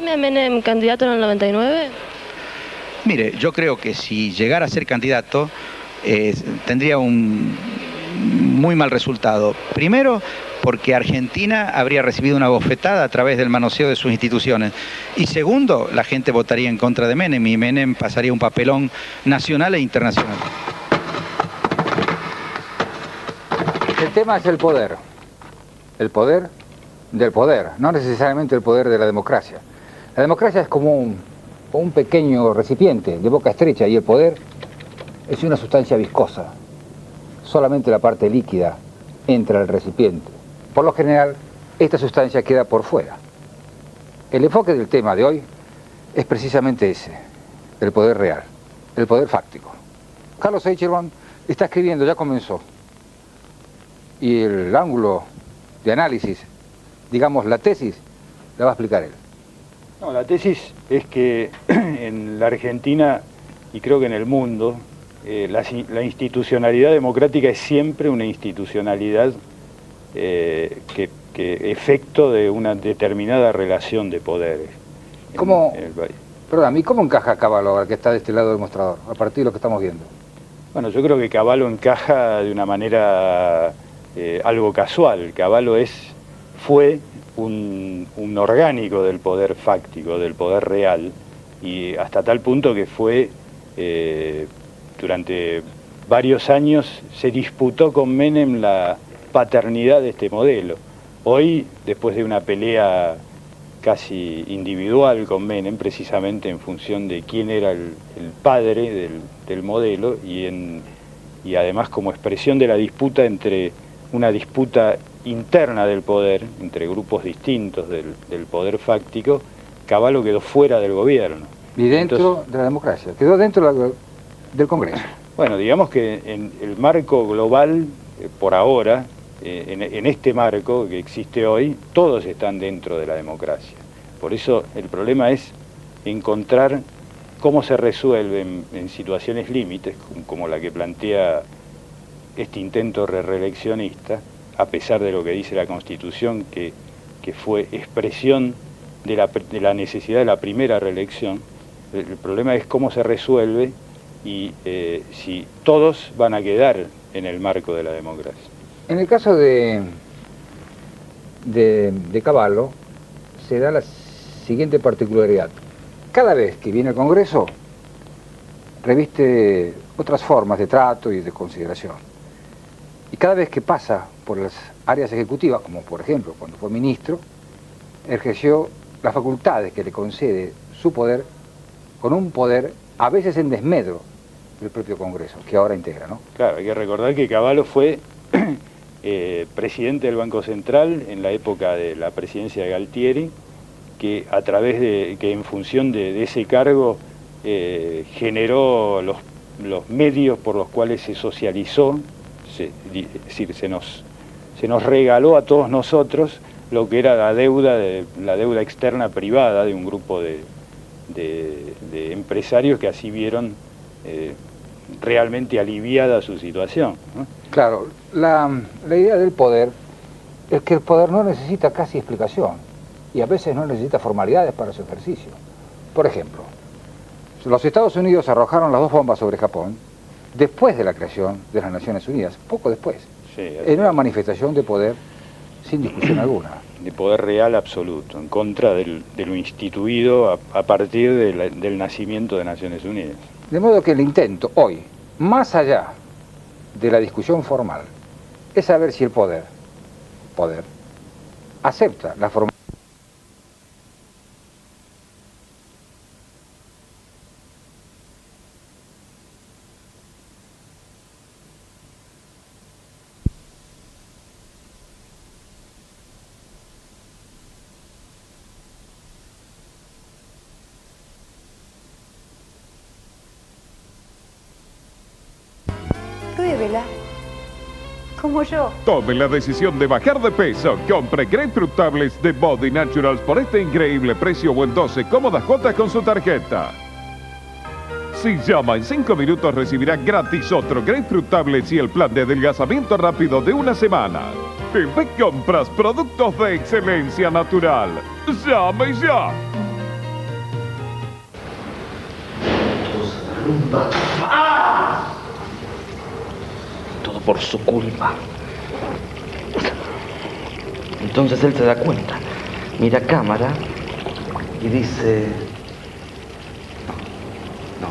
teme a Menem candidato en el 99? Mire, yo creo que si llegara a ser candidato, tendría un muy mal resultado. Primero, porque Argentina habría recibido una bofetada a través del manoseo de sus instituciones. Y segundo, la gente votaría en contra de Menem y Menem pasaría un papelón nacional e internacional. El tema es el poder. El poder del poder, no necesariamente el poder de la democracia. La democracia es como un pequeño recipiente de boca estrecha y el poder es una sustancia viscosa. Solamente la parte líquida entra al recipiente. Por lo general, esta sustancia queda por fuera. El enfoque del tema de hoy es precisamente ese, el poder real, el poder fáctico. Carlos Eicherman está escribiendo, ya comenzó, y el ángulo de análisis, digamos la tesis, la va a explicar él. No, la tesis es que en la Argentina, y creo que en el mundo, la institucionalidad democrática es siempre una institucionalidad que efecto de una determinada relación de poderes. ¿Cómo, en el país. perdón, ¿y cómo encaja Cavallo ahora que está de este lado del mostrador, a partir de lo que estamos viendo? Bueno, yo creo que Cavallo encaja de una manera algo casual. Cavallo fue un orgánico del poder fáctico, del poder real, y hasta tal punto que fue, durante varios años, se disputó con Menem la paternidad de este modelo. Hoy, después de una pelea casi individual con Menem, precisamente en función de quién era el padre del modelo, y además como expresión de la disputa una disputa interna del poder, entre grupos distintos del poder fáctico, Cavallo quedó fuera del gobierno. Y dentro de la democracia, quedó dentro del Congreso. Bueno, digamos que en el marco global, por ahora, en este marco que existe hoy, todos están dentro de la democracia. Por eso el problema es encontrar cómo se resuelve en situaciones límites, como la que plantea este intento reeleccionista, a pesar de lo que dice la Constitución, que fue expresión de la necesidad de la primera reelección. El problema es cómo se resuelve y si todos van a quedar en el marco de la democracia. En el caso de Cavallo se da la siguiente particularidad. Cada vez que viene al Congreso reviste otras formas de trato y de consideración. Y cada vez que pasa por las áreas ejecutivas, como por ejemplo cuando fue ministro, ejerció las facultades que le concede su poder, con un poder a veces en desmedro del propio Congreso, que ahora integra, ¿no? Claro, hay que recordar que Cavallo fue presidente del Banco Central en la época de la presidencia de Galtieri, que en función de ese cargo generó los medios por los cuales se socializó, es decir, se nos regaló a todos nosotros lo que era la deuda externa privada de un grupo de empresarios que así vieron realmente aliviada su situación, ¿no? Claro, la idea del poder es que el poder no necesita casi explicación y a veces no necesita formalidades para su ejercicio. Por ejemplo, los Estados Unidos arrojaron las 2 bombas sobre Japón después de la creación de las Naciones Unidas, poco después, Sí, en una manifestación de poder sin discusión alguna. De poder real absoluto, en contra de lo instituido a partir del nacimiento de Naciones Unidas. De modo que el intento hoy, más allá de la discusión formal, es saber si el poder acepta la forma. Pruébela. Como yo. Tome la decisión de bajar de peso. Compre Grapefruit Tablets de Body Naturals por este increíble precio o en 12 cómodas cuotas con su tarjeta. Si llama en 5 minutos recibirá gratis otro Grapefruit Tablets y el plan de adelgazamiento rápido de una semana. En Compras, productos de excelencia natural. ¡Llame ya! derrumba. ¡Ah! Todo por su culpa. Entonces él se da cuenta, mira a cámara y dice... No.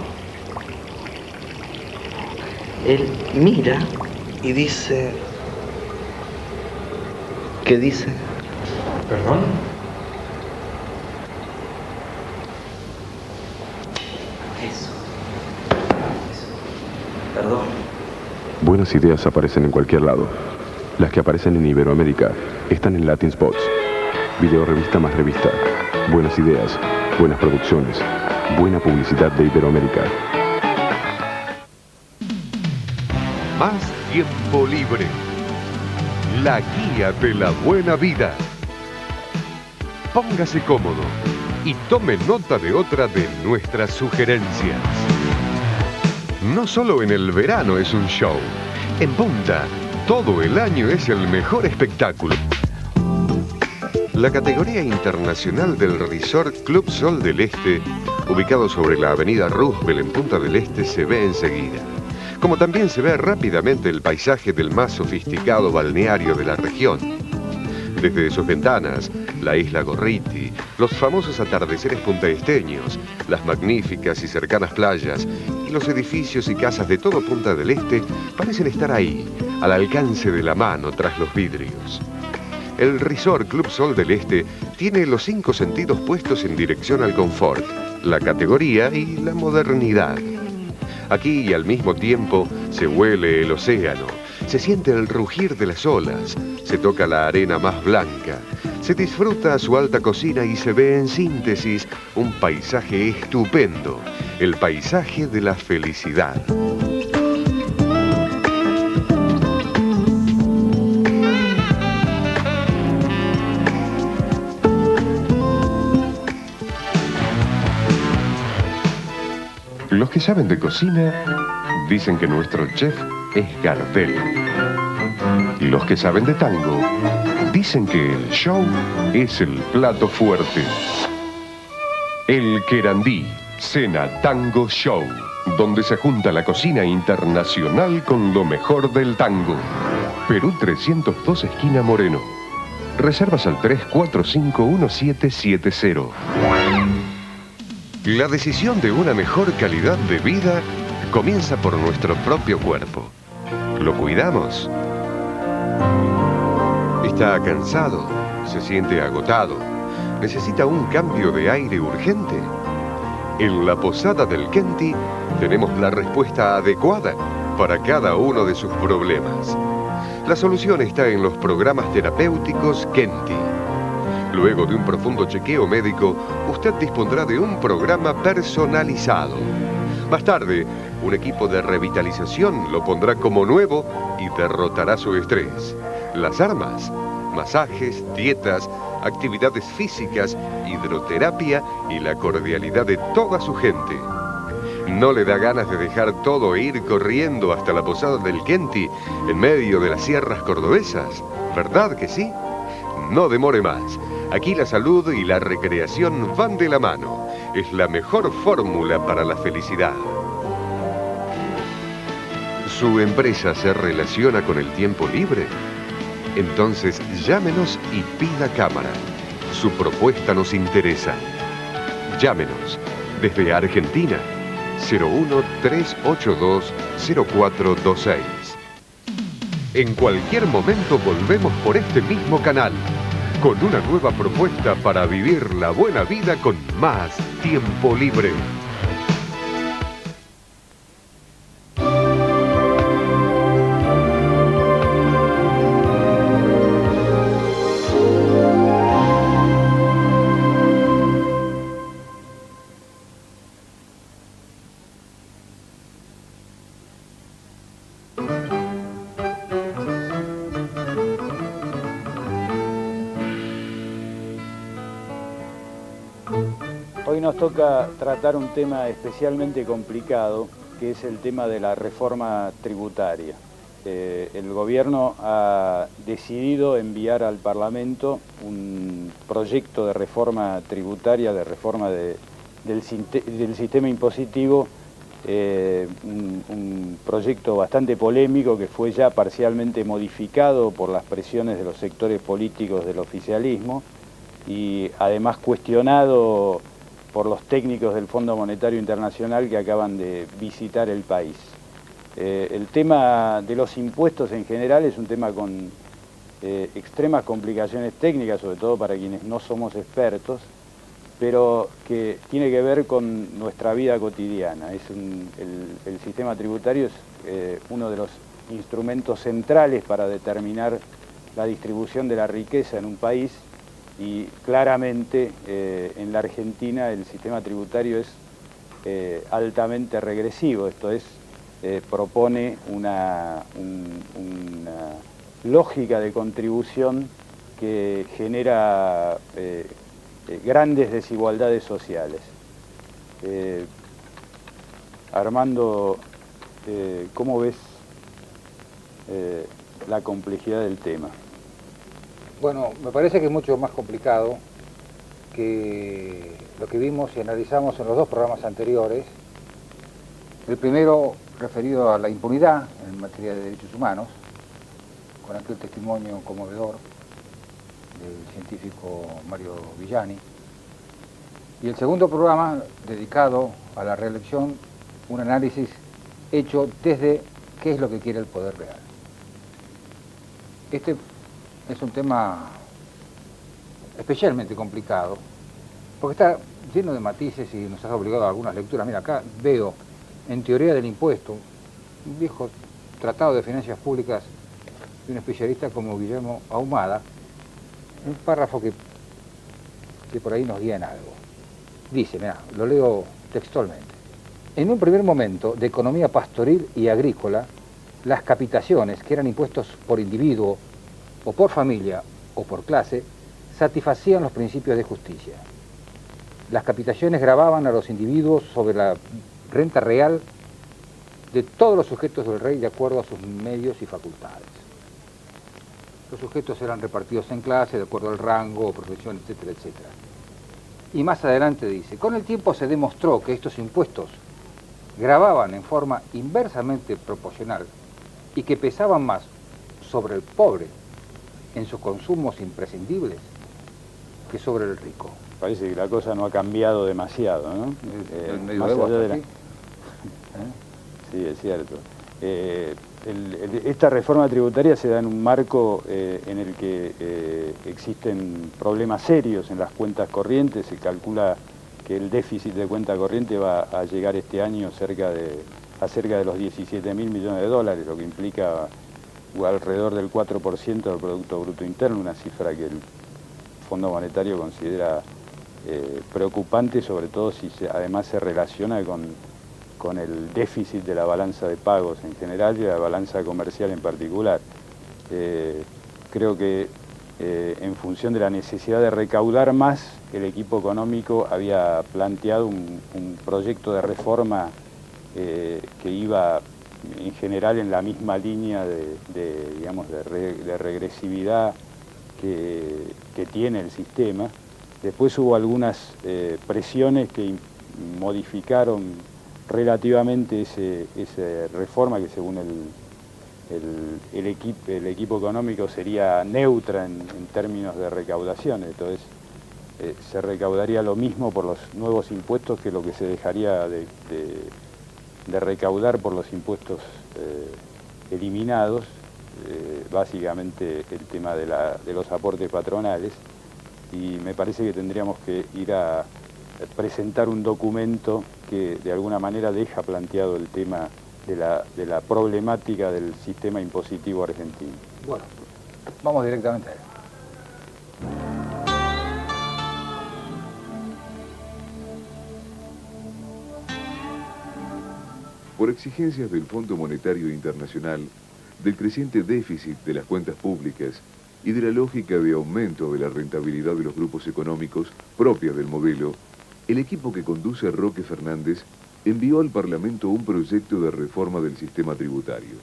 Él mira y dice... ¿Qué dice? ¿Perdón? Eso. Perdón. Buenas ideas aparecen en cualquier lado. Las que aparecen en Iberoamérica están en Latin Spots. Video revista más revista. Buenas ideas, buenas producciones, buena publicidad de Iberoamérica. Más tiempo libre. La guía de la buena vida. Póngase cómodo y tome nota de otra de nuestras sugerencias. No solo en el verano es un show. En Punta, todo el año es el mejor espectáculo. La categoría internacional del Resort Club Sol del Este, ubicado sobre la avenida Roosevelt en Punta del Este, se ve enseguida. Como también se ve rápidamente el paisaje del más sofisticado balneario de la región. Desde sus ventanas, la isla Gorriti, los famosos atardeceres puntaesteños, las magníficas y cercanas playas y los edificios y casas de todo Punta del Este parecen estar ahí, al alcance de la mano tras los vidrios. El Resort Club Sol del Este tiene los 5 sentidos puestos en dirección al confort, la categoría y la modernidad. Aquí y al mismo tiempo se huele el océano, se siente el rugir de las olas, se toca la arena más blanca, se disfruta su alta cocina y se ve en síntesis un paisaje estupendo, el paisaje de la felicidad. Los que saben de cocina dicen que nuestro chef es Gardel. Y los que saben de tango dicen que el show es el plato fuerte. El Querandí, Cena Tango Show, donde se junta la cocina internacional con lo mejor del tango. Perú 302, esquina Moreno. Reservas al 345-1770. La decisión de una mejor calidad de vida comienza por nuestro propio cuerpo. ¿Lo cuidamos? ¿Está cansado? ¿Se siente agotado? ¿Necesita un cambio de aire urgente? En la Posada del Kenti tenemos la respuesta adecuada para cada uno de sus problemas. La solución está en los programas terapéuticos Kenti. Luego de un profundo chequeo médico, usted dispondrá de un programa personalizado. Más tarde, un equipo de revitalización lo pondrá como nuevo y derrotará su estrés. Las armas: masajes, dietas, actividades físicas, hidroterapia y la cordialidad de toda su gente. ¿No le da ganas de dejar todo e ir corriendo hasta la Posada del Kenti en medio de las sierras cordobesas? ¿Verdad que sí? No demore más. Aquí la salud y la recreación van de la mano. Es la mejor fórmula para la felicidad. ¿Su empresa se relaciona con el tiempo libre? Entonces llámenos y pida cámara. Su propuesta nos interesa. Llámenos desde Argentina 01-382-0426. En cualquier momento volvemos por este mismo canal con una nueva propuesta para vivir la buena vida con más tiempo libre. Hoy nos toca tratar un tema especialmente complicado, que es el tema de la reforma tributaria. El gobierno ha decidido enviar al Parlamento un proyecto de reforma tributaria, de reforma del sistema impositivo, un proyecto bastante polémico que fue ya parcialmente modificado por las presiones de los sectores políticos del oficialismo y además cuestionado por los técnicos del Fondo Monetario Internacional que acaban de visitar el país. El tema de los impuestos en general es un tema con extremas complicaciones técnicas, sobre todo para quienes no somos expertos, pero que tiene que ver con nuestra vida cotidiana. El sistema tributario es uno de los instrumentos centrales para determinar la distribución de la riqueza en un país y claramente en la Argentina el sistema tributario es altamente regresivo, esto es, propone una lógica de contribución que genera grandes desigualdades sociales. Armando, ¿cómo ves la complejidad del tema? Bueno, me parece que es mucho más complicado que lo que vimos y analizamos en los dos programas anteriores. El primero referido a la impunidad en materia de derechos humanos, con aquel testimonio conmovedor del científico Mario Villani. Y el segundo programa dedicado a la reelección, un análisis hecho desde qué es lo que quiere el poder real. Este es un tema especialmente complicado, porque está lleno de matices y nos ha obligado a algunas lecturas. Mira, acá veo en Teoría del Impuesto, un viejo tratado de finanzas públicas de un especialista como Guillermo Ahumada, un párrafo que por ahí nos guía en algo. Dice, mira, lo leo textualmente. En un primer momento de economía pastoril y agrícola, las capitaciones, que eran impuestos por individuo, o por familia, o por clase, satisfacían los principios de justicia. Las capitaciones gravaban a los individuos sobre la renta real de todos los sujetos del rey de acuerdo a sus medios y facultades. Los sujetos eran repartidos en clase de acuerdo al rango, profesión, etcétera, etcétera. Y más adelante dice, con el tiempo se demostró que estos impuestos gravaban en forma inversamente proporcional y que pesaban más sobre el pobre en sus consumos imprescindibles que sobre el rico. Parece que la cosa no ha cambiado demasiado, ¿no? Más allá de la... Sí, es cierto. Esta reforma tributaria se da en un marco en el que existen problemas serios en las cuentas corrientes. Se calcula que el déficit de cuenta corriente va a llegar este año a cerca de los 17.000 millones de dólares, lo que implica alrededor del 4% del Producto Bruto Interno, una cifra que el Fondo Monetario considera preocupante, sobre todo si además se relaciona con el déficit de la balanza de pagos en general y de la balanza comercial en particular. Creo que en función de la necesidad de recaudar más, el equipo económico había planteado un proyecto de reforma que iba en general en la misma línea de regresividad que tiene el sistema. Después hubo algunas presiones que modificaron relativamente esa reforma que según el equipo económico sería neutra en términos de recaudación. Entonces se recaudaría lo mismo por los nuevos impuestos que lo que se dejaría de recaudar por los impuestos eliminados, básicamente el tema de los aportes patronales, y me parece que tendríamos que ir a presentar un documento que de alguna manera deja planteado el tema de la problemática del sistema impositivo argentino. Bueno, vamos directamente a él. Por exigencias del Fondo Monetario Internacional, del creciente déficit de las cuentas públicas y de la lógica de aumento de la rentabilidad de los grupos económicos propia del modelo, el equipo que conduce a Roque Fernández envió al Parlamento un proyecto de reforma del sistema tributario.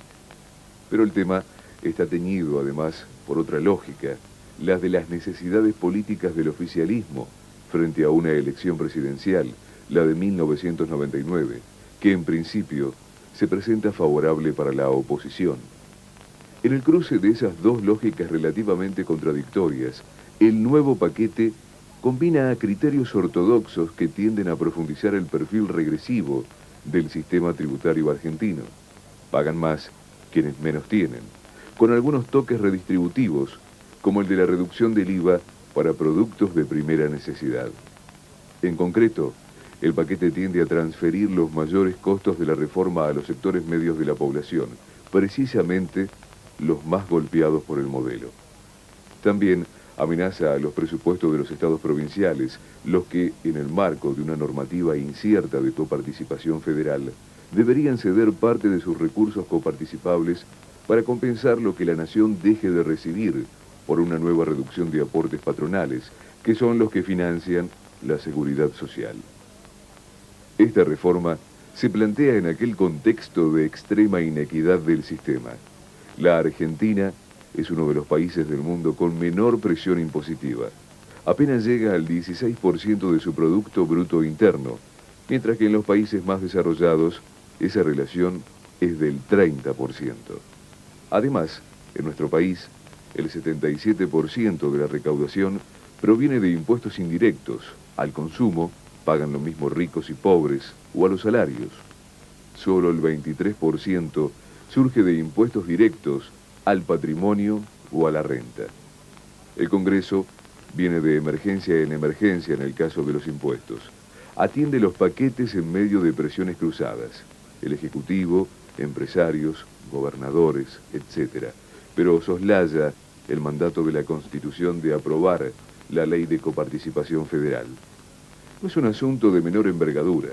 Pero el tema está teñido además por otra lógica, la de las necesidades políticas del oficialismo frente a una elección presidencial, la de 1999, que en principio se presenta favorable para la oposición. En el cruce de esas dos lógicas relativamente contradictorias, el nuevo paquete combina criterios ortodoxos que tienden a profundizar el perfil regresivo del sistema tributario argentino. Pagan más quienes menos tienen, con algunos toques redistributivos, como el de la reducción del IVA para productos de primera necesidad. En concreto, el paquete tiende a transferir los mayores costos de la reforma a los sectores medios de la población, precisamente los más golpeados por el modelo. También amenaza a los presupuestos de los estados provinciales, los que, en el marco de una normativa incierta de coparticipación federal, deberían ceder parte de sus recursos coparticipables para compensar lo que la nación deje de recibir por una nueva reducción de aportes patronales, que son los que financian la seguridad social. Esta reforma se plantea en aquel contexto de extrema inequidad del sistema. La Argentina es uno de los países del mundo con menor presión impositiva. Apenas llega al 16% de su Producto Bruto Interno, mientras que en los países más desarrollados esa relación es del 30%. Además, en nuestro país, el 77% de la recaudación proviene de impuestos indirectos. Al consumo pagan lo mismo ricos y pobres, o a los salarios. Solo el 23% surge de impuestos directos al patrimonio o a la renta. El Congreso viene de emergencia en emergencia en el caso de los impuestos. Atiende los paquetes en medio de presiones cruzadas. El Ejecutivo, empresarios, gobernadores, etc. Pero soslaya el mandato de la Constitución de aprobar la Ley de Coparticipación Federal. No es un asunto de menor envergadura.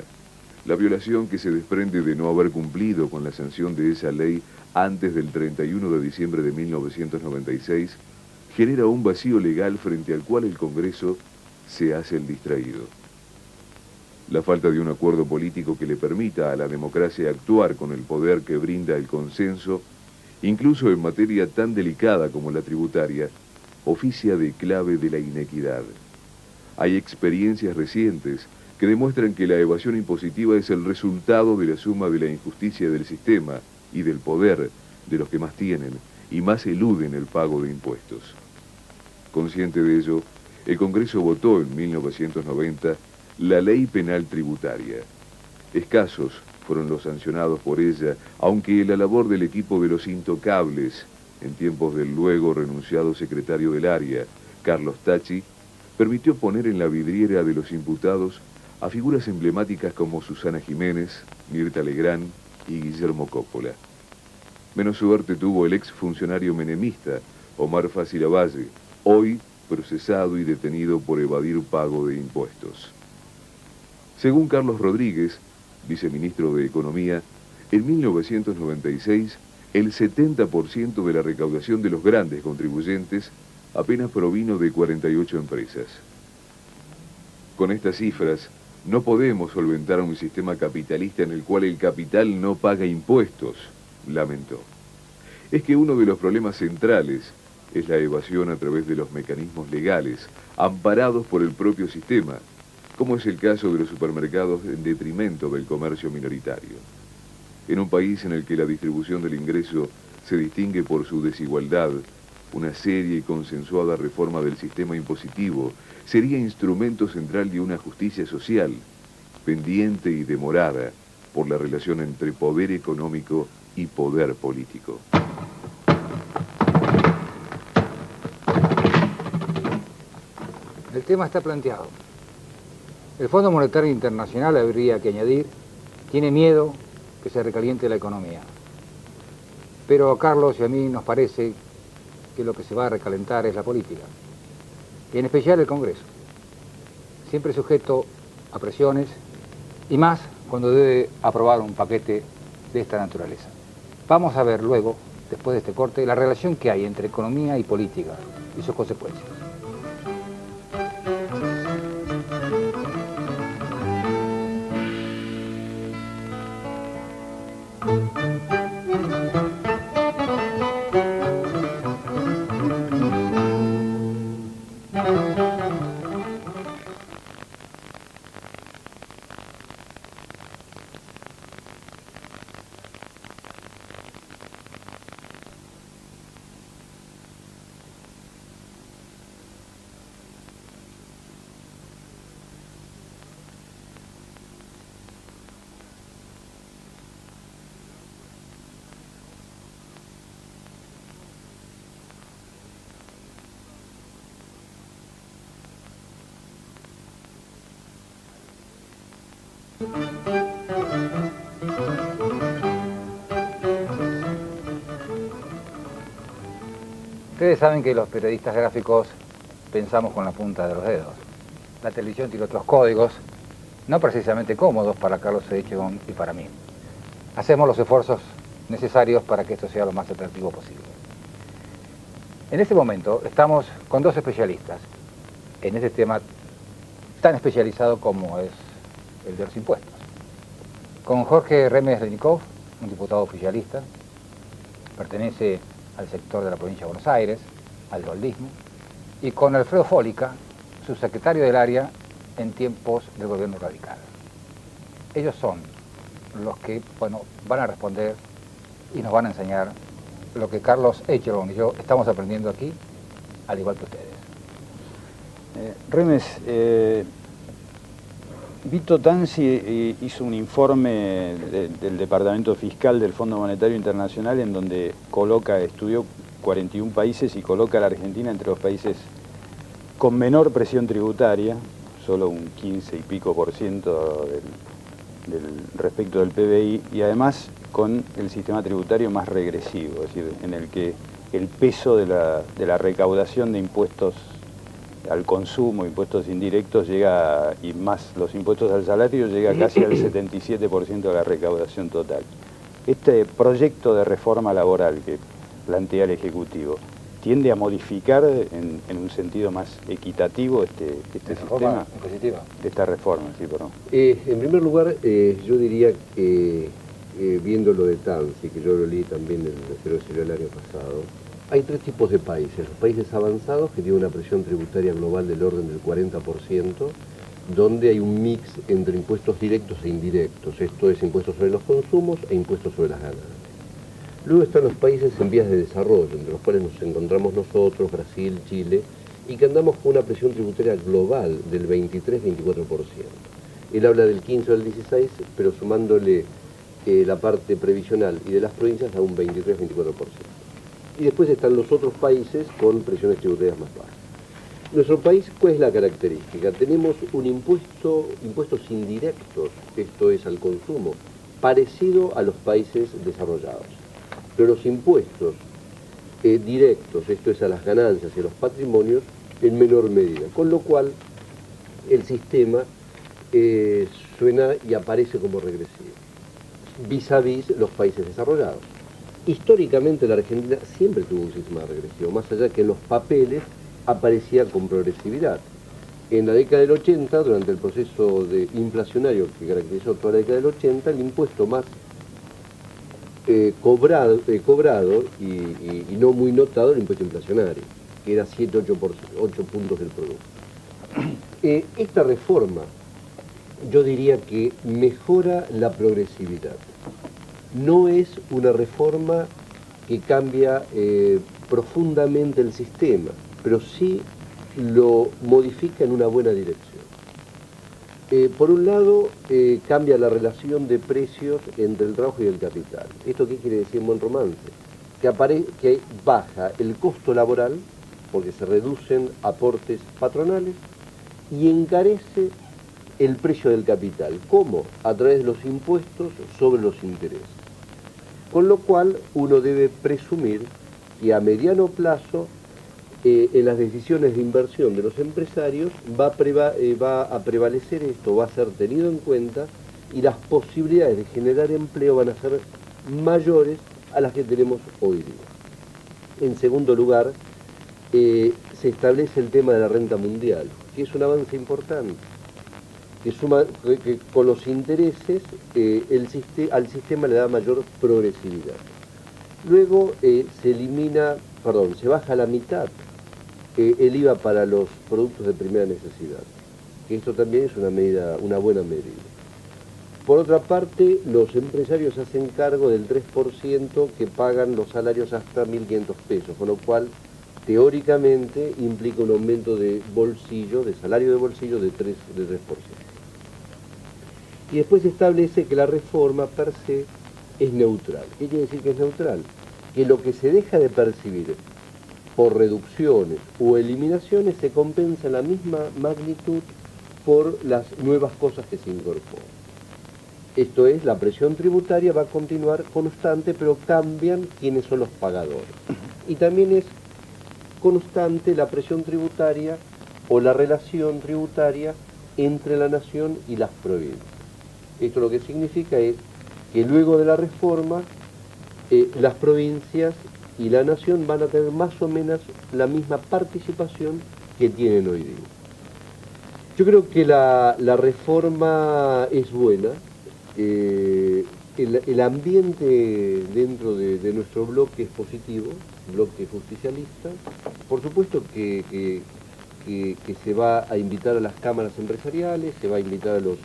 La violación que se desprende de no haber cumplido con la sanción de esa ley antes del 31 de diciembre de 1996 genera un vacío legal frente al cual el Congreso se hace el distraído. La falta de un acuerdo político que le permita a la democracia actuar con el poder que brinda el consenso, incluso en materia tan delicada como la tributaria, oficia de clave de la inequidad. Hay experiencias recientes que demuestran que la evasión impositiva es el resultado de la suma de la injusticia del sistema y del poder de los que más tienen y más eluden el pago de impuestos. Consciente de ello, el Congreso votó en 1990 la Ley Penal Tributaria. Escasos fueron los sancionados por ella, aunque la labor del equipo de los intocables, en tiempos del luego renunciado secretario del área, Carlos Tacci, permitió poner en la vidriera de los imputados a figuras emblemáticas como Susana Jiménez, Mirta Legrand y Guillermo Coppola. Menos suerte tuvo el exfuncionario menemista Omar Fácil Lavalle, hoy procesado y detenido por evadir pago de impuestos. Según Carlos Rodríguez, viceministro de Economía, en 1996 el 70% de la recaudación de los grandes contribuyentes apenas provino de 48 empresas. Con estas cifras, no podemos solventar un sistema capitalista en el cual el capital no paga impuestos, lamentó. Es que uno de los problemas centrales es la evasión a través de los mecanismos legales, amparados por el propio sistema, como es el caso de los supermercados en detrimento del comercio minoritario. En un país en el que la distribución del ingreso se distingue por su desigualdad, una seria y consensuada reforma del sistema impositivo sería instrumento central de una justicia social, pendiente y demorada por la relación entre poder económico y poder político. El tema está planteado. El Fondo Monetario Internacional, habría que añadir, tiene miedo que se recaliente la economía. Pero a Carlos y a mí nos parece que lo que se va a recalentar es la política, y en especial el Congreso, siempre sujeto a presiones, y más cuando debe aprobar un paquete de esta naturaleza. Vamos a ver luego, después de este corte, la relación que hay entre economía y política y sus consecuencias. Ustedes saben que los periodistas gráficos pensamos con la punta de los dedos. La televisión tiene otros códigos, no precisamente cómodos para Carlos Edgecombe y para mí. Hacemos los esfuerzos necesarios para que esto sea lo más atractivo posible. En este momento estamos con dos especialistas en este tema tan especializado como es el de los impuestos. Con Jorge Remes Renikov, un diputado oficialista, pertenece al sector de la provincia de Buenos Aires, al goldismo, y con Alfredo Fólica, subsecretario del área en tiempos del gobierno radical. Ellos son los que, bueno, van a responder y nos van a enseñar lo que Carlos Edgecombe y yo estamos aprendiendo aquí, al igual que ustedes. Remes, Vito Tanzi hizo un informe del Departamento Fiscal del Fondo Monetario Internacional en donde estudió 41 países y coloca a la Argentina entre los países con menor presión tributaria, solo un 15 y pico % respecto del PBI, y además con el sistema tributario más regresivo, es decir, en el que el peso de la recaudación de impuestos al consumo, impuestos indirectos, llega, y más los impuestos al salario, llega casi al 77% de la recaudación total. Este proyecto de reforma laboral que plantea el Ejecutivo tiende a modificar en un sentido más equitativo este sistema, esta reforma, sí, perdón. En primer lugar, yo diría que viendo lo de Tanzi, que yo lo leí también en el Reservo el año pasado, hay tres tipos de países. Los países avanzados, que tienen una presión tributaria global del orden del 40%, donde hay un mix entre impuestos directos e indirectos, esto es impuestos sobre los consumos e impuestos sobre las ganancias. Luego están los países en vías de desarrollo, entre los cuales nos encontramos nosotros, Brasil, Chile, y que andamos con una presión tributaria global del 23-24%. Él habla del 15 o del 16, pero sumándole la parte previsional y de las provincias a un 23-24%. Y después están los otros países con presiones tributarias más bajas. Nuestro país, ¿cuál es la característica? Tenemos un impuestos indirectos, esto es al consumo, parecido a los países desarrollados. Pero los impuestos directos, esto es a las ganancias y a los patrimonios, en menor medida. Con lo cual, el sistema suena y aparece como regresivo, vis a vis los países desarrollados. Históricamente la Argentina siempre tuvo un sistema regresivo, más allá que en los papeles aparecía con progresividad. En la década del 80, durante el proceso inflacionario que caracterizó toda la década del 80, el impuesto más cobrado y no muy notado el impuesto inflacionario, que era 7-8 puntos del producto. Esta reforma, yo diría que mejora la progresividad. No es una reforma que cambia profundamente el sistema, pero sí lo modifica en una buena dirección. Por un lado, cambia la relación de precios entre el trabajo y el capital. ¿Esto qué quiere decir en buen romance? Que baja el costo laboral, porque se reducen aportes patronales, y encarece el precio del capital. ¿Cómo? A través de los impuestos sobre los intereses. Con lo cual, uno debe presumir que a mediano plazo, en las decisiones de inversión de los empresarios, va a prevalecer esto, va a ser tenido en cuenta, y las posibilidades de generar empleo van a ser mayores a las que tenemos hoy día. En segundo lugar, se establece el tema de la renta mundial, que es un avance importante, que con los intereses al sistema le da mayor progresividad. Luego se baja a la mitad el IVA para los productos de primera necesidad, que esto también es una buena medida. Por otra parte, los empresarios hacen cargo del 3% que pagan los salarios hasta 1.500 pesos, con lo cual teóricamente implica un aumento de salario de bolsillo de 3%. Y después se establece que la reforma per se es neutral. ¿Qué quiere decir que es neutral? Que lo que se deja de percibir por reducciones o eliminaciones se compensa en la misma magnitud por las nuevas cosas que se incorporan. Esto es, la presión tributaria va a continuar constante, pero cambian quiénes son los pagadores. Y también es constante la presión tributaria o la relación tributaria entre la nación y las provincias. Esto lo que significa es que luego de la reforma, las provincias y la nación van a tener más o menos la misma participación que tienen hoy día. Yo creo que la reforma es buena. El ambiente dentro de nuestro bloque es positivo, bloque justicialista. Por supuesto que se va a invitar a las cámaras empresariales, se va a invitar a los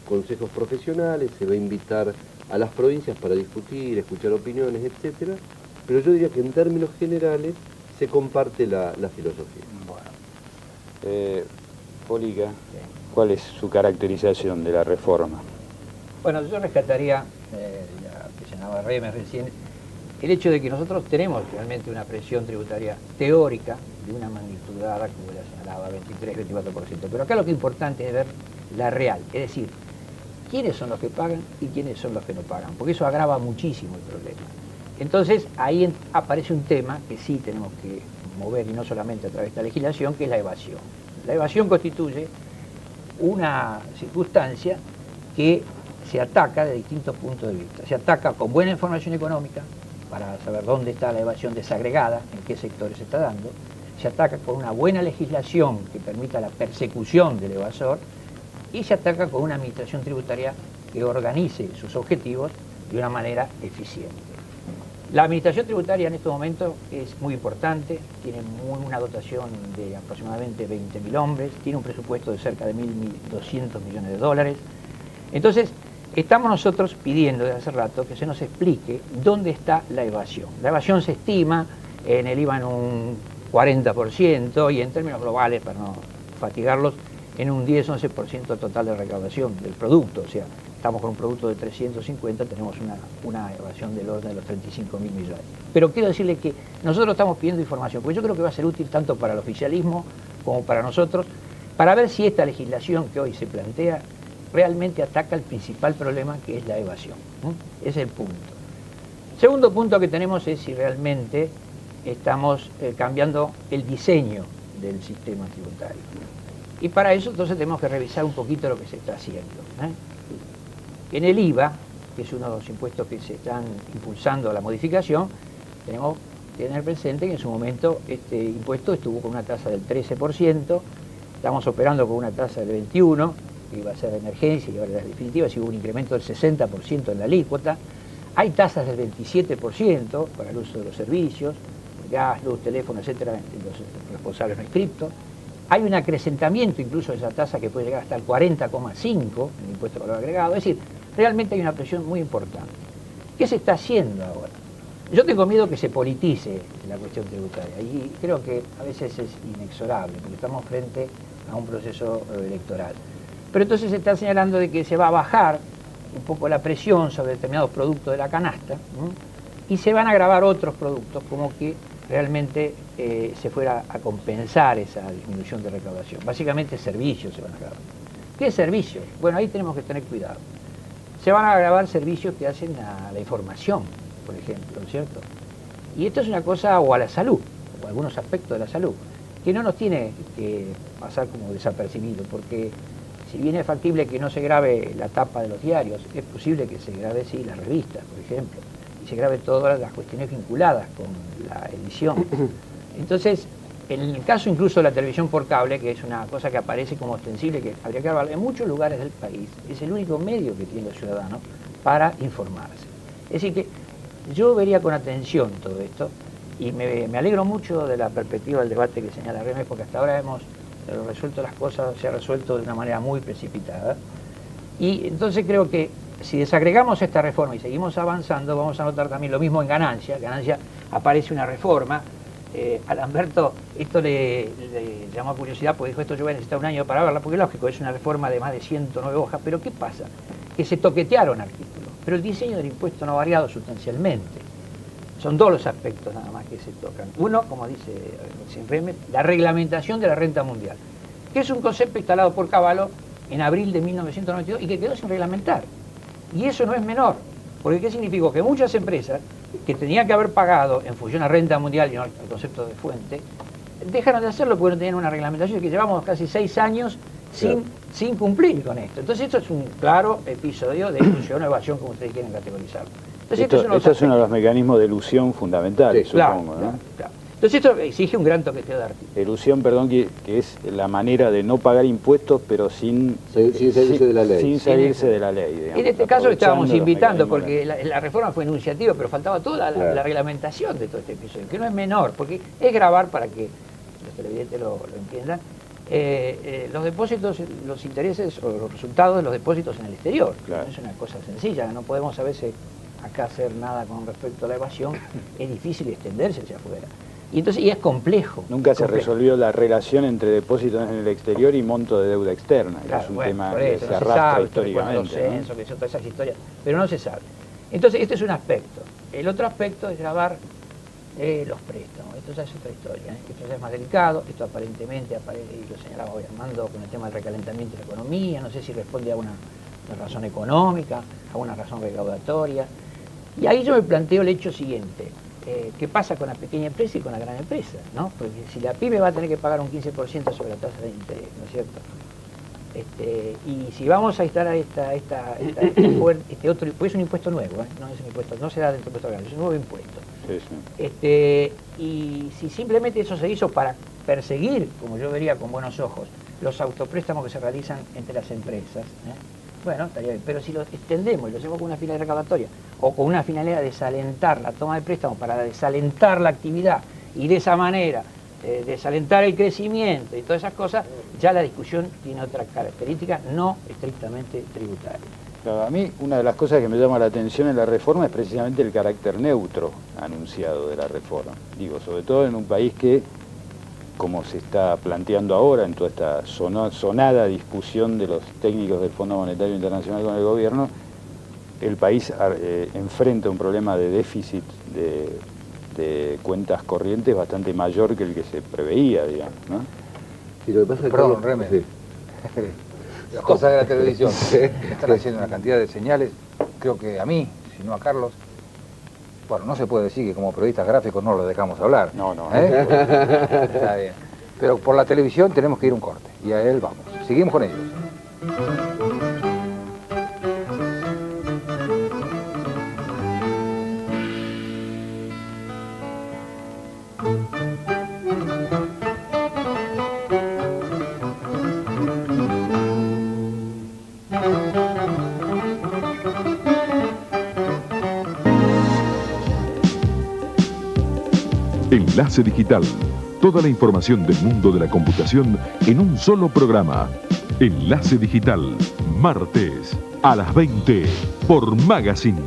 consejos profesionales, se va a invitar a las provincias para discutir, escuchar opiniones, etcétera. Pero yo diría que en términos generales se comparte la filosofía. Bueno. Polica, ¿cuál es su caracterización de la reforma? Bueno, yo rescataría, ya mencionaba Remes recién, el hecho de que nosotros tenemos realmente una presión tributaria teórica de una magnitud dada, como ya señalaba, 23-24%. Pero acá lo que es importante es ver la real, es decir, quiénes son los que pagan y quiénes son los que no pagan, porque eso agrava muchísimo el problema. Entonces, ahí aparece un tema que sí tenemos que mover, y no solamente a través de la legislación, que es la evasión. La evasión constituye una circunstancia que se ataca de distintos puntos de vista. Se ataca con buena información económica, para saber dónde está la evasión desagregada, en qué sectores se está dando. Se ataca con una buena legislación que permita la persecución del evasor, y se ataca con una administración tributaria que organice sus objetivos de una manera eficiente. La administración tributaria en estos momentos es muy importante, tiene una dotación de aproximadamente 20.000 hombres, tiene un presupuesto de cerca de 1.200 millones de dólares. Entonces, estamos nosotros pidiendo desde hace rato que se nos explique dónde está la evasión. La evasión se estima en el IVA en un 40% y en términos globales, para no fatigarlos, en un 10-11% total de recaudación del producto. O sea, estamos con un producto de 350, tenemos una evasión del orden de los 35.000 millones. Pero quiero decirle que nosotros estamos pidiendo información, porque yo creo que va a ser útil tanto para el oficialismo como para nosotros, para ver si esta legislación que hoy se plantea realmente ataca el principal problema, que es la evasión. Ese es el punto. Segundo punto que tenemos es si realmente estamos cambiando el diseño del sistema tributario. Y para eso entonces tenemos que revisar un poquito lo que se está haciendo. En el IVA, que es uno de los impuestos que se están impulsando a la modificación, tenemos que tener presente que en su momento este impuesto estuvo con una tasa del 13%, estamos operando con una tasa del 21%, que iba a ser de emergencia y ahora en definitiva si hubo un incremento del 60% en la alícuota. Hay tasas del 27% para el uso de los servicios, gas, luz, teléfono, etcétera, los responsables no inscriptos. Hay un acrecentamiento incluso de esa tasa que puede llegar hasta el 40,5% en el impuesto de valor agregado. Es decir, realmente hay una presión muy importante. ¿Qué se está haciendo ahora? Yo tengo miedo que se politice la cuestión tributaria y creo que a veces es inexorable porque estamos frente a un proceso electoral. Pero entonces se está señalando de que se va a bajar un poco la presión sobre determinados productos de la canasta, y se van a gravar otros productos como que realmente se fuera a compensar esa disminución de recaudación. Básicamente servicios se van a grabar. ¿Qué servicios? Bueno, ahí tenemos que tener cuidado. Se van a grabar servicios que hacen a la información, por ejemplo, ¿no es cierto? Y esto es una cosa, o a la salud, o a algunos aspectos de la salud, que no nos tiene que pasar como desapercibido, porque si bien es factible que no se grabe la tapa de los diarios, es posible que se grabe, sí, las revistas, por ejemplo, y se grabe todas las cuestiones vinculadas con la edición. Entonces, en el caso incluso de la televisión por cable, que es una cosa que aparece como ostensible, que habría que grabarla en muchos lugares del país, es el único medio que tiene el ciudadano para informarse. Es decir que yo vería con atención todo esto, y me alegro mucho de la perspectiva del debate que señala Remes, porque hasta ahora hemos resuelto las cosas, se ha resuelto de una manera muy precipitada. Y entonces creo que si desagregamos esta reforma y seguimos avanzando, vamos a notar también lo mismo en ganancia. En ganancia aparece una reforma. A Lamberto esto le llamó a curiosidad, porque dijo, esto yo voy a necesitar un año para verla, porque lógico, es una reforma de más de 109 hojas, pero ¿qué pasa? Que se toquetearon artículos, pero el diseño del impuesto no ha variado sustancialmente. Son dos los aspectos nada más que se tocan. Uno, como dice Remes, la reglamentación de la renta mundial, que es un concepto instalado por Cavallo en abril de 1992 y que quedó sin reglamentar. Y eso no es menor, porque ¿qué significó? Que muchas empresas que tenían que haber pagado en función a renta mundial y no al concepto de fuente, dejaron de hacerlo porque no tenían una reglamentación que llevamos casi 6 años sin cumplir con esto. Entonces esto es un claro episodio de ilusión o evasión, como ustedes quieren categorizarlo. Entonces, esto es uno de los mecanismos de elusión fundamentales, supongo, ¿no? Claro. Entonces esto exige un gran toqueteo de artículos. Elusión, perdón, que es la manera de no pagar impuestos, pero sin salirse de la ley. Sin salirse de la ley, digamos, en este caso estábamos invitando, mecanismos porque la reforma fue enunciativa, pero faltaba toda la reglamentación de todo este episodio, que no es menor, porque es grabar, para que los televidentes lo entiendan, los depósitos, los intereses o los resultados de los depósitos en el exterior. Claro. No es una cosa sencilla, no podemos a veces acá hacer nada con respecto a la evasión, es difícil extenderse hacia afuera. Y entonces, y es complejo. Nunca se resolvió la relación entre depósitos en el exterior y monto de deuda externa, que es un tema que se arrastra históricamente, ¿no? Que son todas esas historias, pero no se sabe. Entonces, este es un aspecto. El otro aspecto es grabar los préstamos. Esto ya es otra historia, esto ya es más delicado. Esto aparentemente, y lo señalaba hoy Armando, con el tema del recalentamiento de la economía, no sé si responde a una razón económica, a una razón recaudatoria. Y ahí yo me planteo el hecho siguiente. ¿Qué pasa con la pequeña empresa y con la gran empresa? ¿No? Porque si la pyme va a tener que pagar un 15% sobre la tasa de interés, ¿no es cierto? Y si vamos a instalar este otro, pues es un impuesto nuevo, no es un impuesto, no será del impuesto grande, es un nuevo impuesto. Sí. Y si simplemente eso se hizo para perseguir, como yo vería con buenos ojos, los autopréstamos que se realizan entre las empresas, bueno, estaría bien, pero si lo extendemos y lo hacemos con una finalidad recaudatoria o con una finalidad de desalentar la toma de préstamos para desalentar la actividad y de esa manera desalentar el crecimiento y todas esas cosas, ya la discusión tiene otra característica, no estrictamente tributaria. Claro, a mí una de las cosas que me llama la atención en la reforma es precisamente el carácter neutro anunciado de la reforma. Digo, sobre todo en un país que, como se está planteando ahora en toda esta sonada discusión de los técnicos del Fondo Monetario Internacional con el gobierno, el país enfrenta un problema de déficit de cuentas corrientes bastante mayor que el que se preveía, digamos, ¿no? Sí, lo que pasa es que Perdón, Reme. Sí. Las cosas de la televisión. Están haciendo una cantidad de señales, creo que a mí, si no a Carlos. Bueno, no se puede decir que como periodistas gráficos no lo dejamos hablar. No. Está bien. Pero por la televisión tenemos que ir a un corte. Y a él vamos. Seguimos con ellos. Enlace Digital. Toda la información del mundo de la computación en un solo programa. Enlace Digital. Martes a las 20 por Magazine.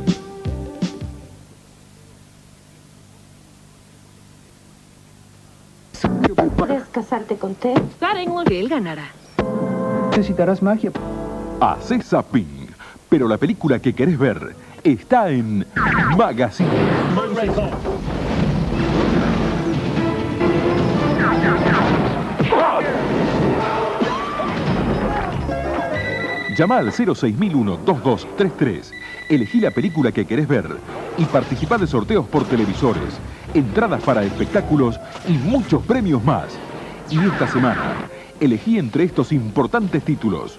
¿Puedes casarte con Ted? Que él ganará. Necesitarás magia. Hacé zapping, pero la película que querés ver está en Magazine. Llama al 06001-2233, elegí la película que querés ver y participá de sorteos por televisores, entradas para espectáculos y muchos premios más. Y esta semana, elegí entre estos importantes títulos.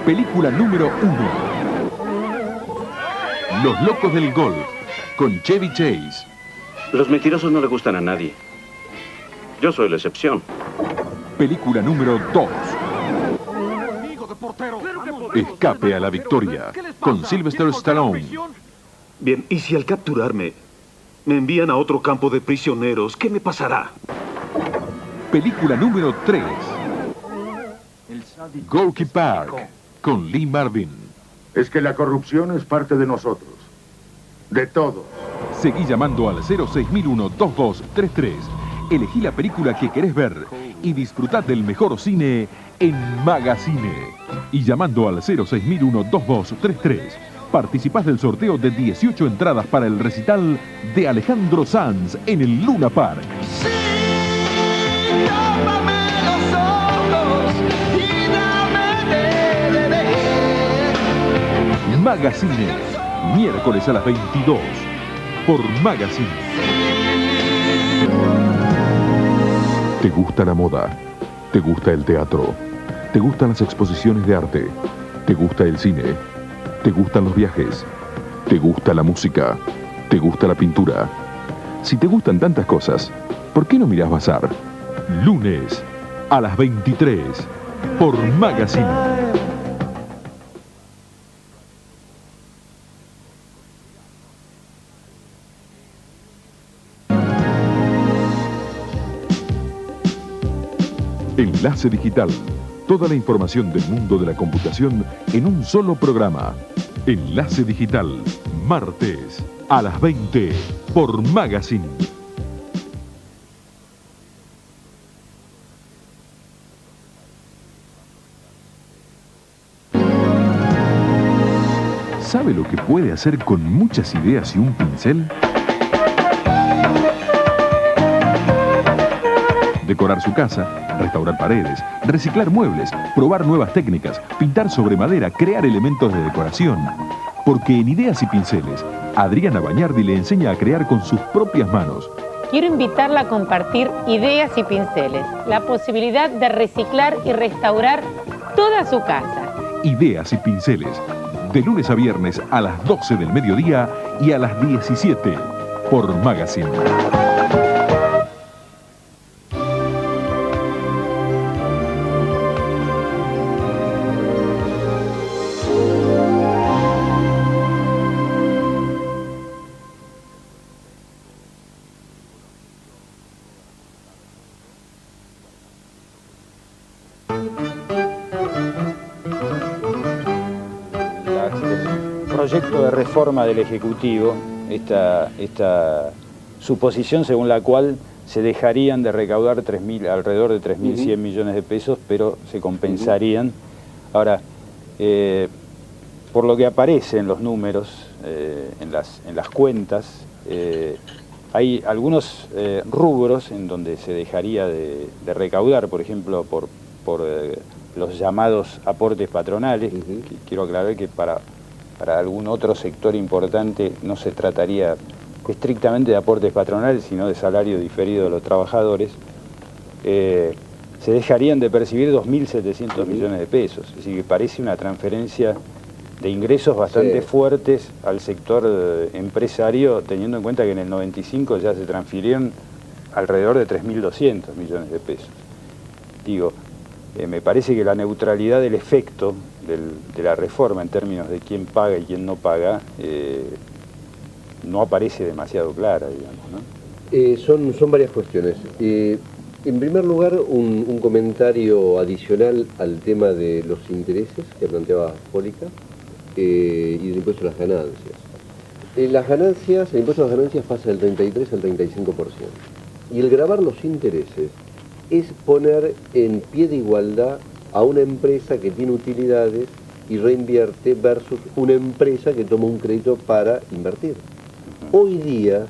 Película número 1. Los Locos del Golf, con Chevy Chase. Los mentirosos no le gustan a nadie. Yo soy la excepción. Película número 2. Escape a la victoria, con Sylvester Stallone. Bien, ¿y si al capturarme me envían a otro campo de prisioneros, qué me pasará? Película número 3. Gorky Park, con Lee Marvin. Es que la corrupción es parte de nosotros. De todo. Seguí llamando al 06001-2233. Elegí la película que querés ver y disfrutad del mejor cine en Magazine. Y llamando al 06001-2233, participás del sorteo de 18 entradas para el recital de Alejandro Sanz en el Luna Park. Magazine. Miércoles a las 22 por Magazine. ¿Te gusta la moda? ¿Te gusta el teatro? ¿Te gustan las exposiciones de arte? ¿Te gusta el cine? ¿Te gustan los viajes? ¿Te gusta la música? ¿Te gusta la pintura? Si te gustan tantas cosas, ¿por qué no mirás Bazar? Lunes a las 23 por Magazine. Enlace Digital. Toda la información del mundo de la computación en un solo programa. Enlace Digital. Martes a las 20 por Magazine. ¿Sabe lo que puede hacer con muchas ideas y un pincel? Decorar su casa, restaurar paredes, reciclar muebles, probar nuevas técnicas, pintar sobre madera, crear elementos de decoración. Porque en Ideas y Pinceles, Adriana Bañardi le enseña a crear con sus propias manos. Quiero invitarla a compartir Ideas y Pinceles, la posibilidad de reciclar y restaurar toda su casa. Ideas y Pinceles, de lunes a viernes a las 12 del mediodía y a las 17 por Magazine. Proyecto de reforma del Ejecutivo, esta suposición según la cual se dejarían de recaudar alrededor de 3.100 millones de pesos, pero se compensarían. Ahora, por lo que aparece en los números, en las cuentas, hay algunos rubros en donde se dejaría de recaudar, por ejemplo, por los llamados aportes patronales, que quiero aclarar que para algún otro sector importante no se trataría estrictamente de aportes patronales, sino de salario diferido de los trabajadores. Se dejarían de percibir 2.700 millones de pesos, es decir, que parece una transferencia de ingresos bastante fuertes al sector empresario, teniendo en cuenta que en el 95 ya se transfirieron alrededor de 3.200 millones de pesos. Digo, me parece que la neutralidad del efecto de la reforma en términos de quién paga y quién no paga no aparece demasiado clara, digamos, ¿no? Son varias cuestiones. En primer lugar, un comentario adicional al tema de los intereses que planteaba Pólica y del impuesto a las ganancias. El impuesto a las ganancias pasa del 33 al 35%. Y el gravar los intereses es poner en pie de igualdad a una empresa que tiene utilidades y reinvierte versus una empresa que toma un crédito para invertir. Hoy día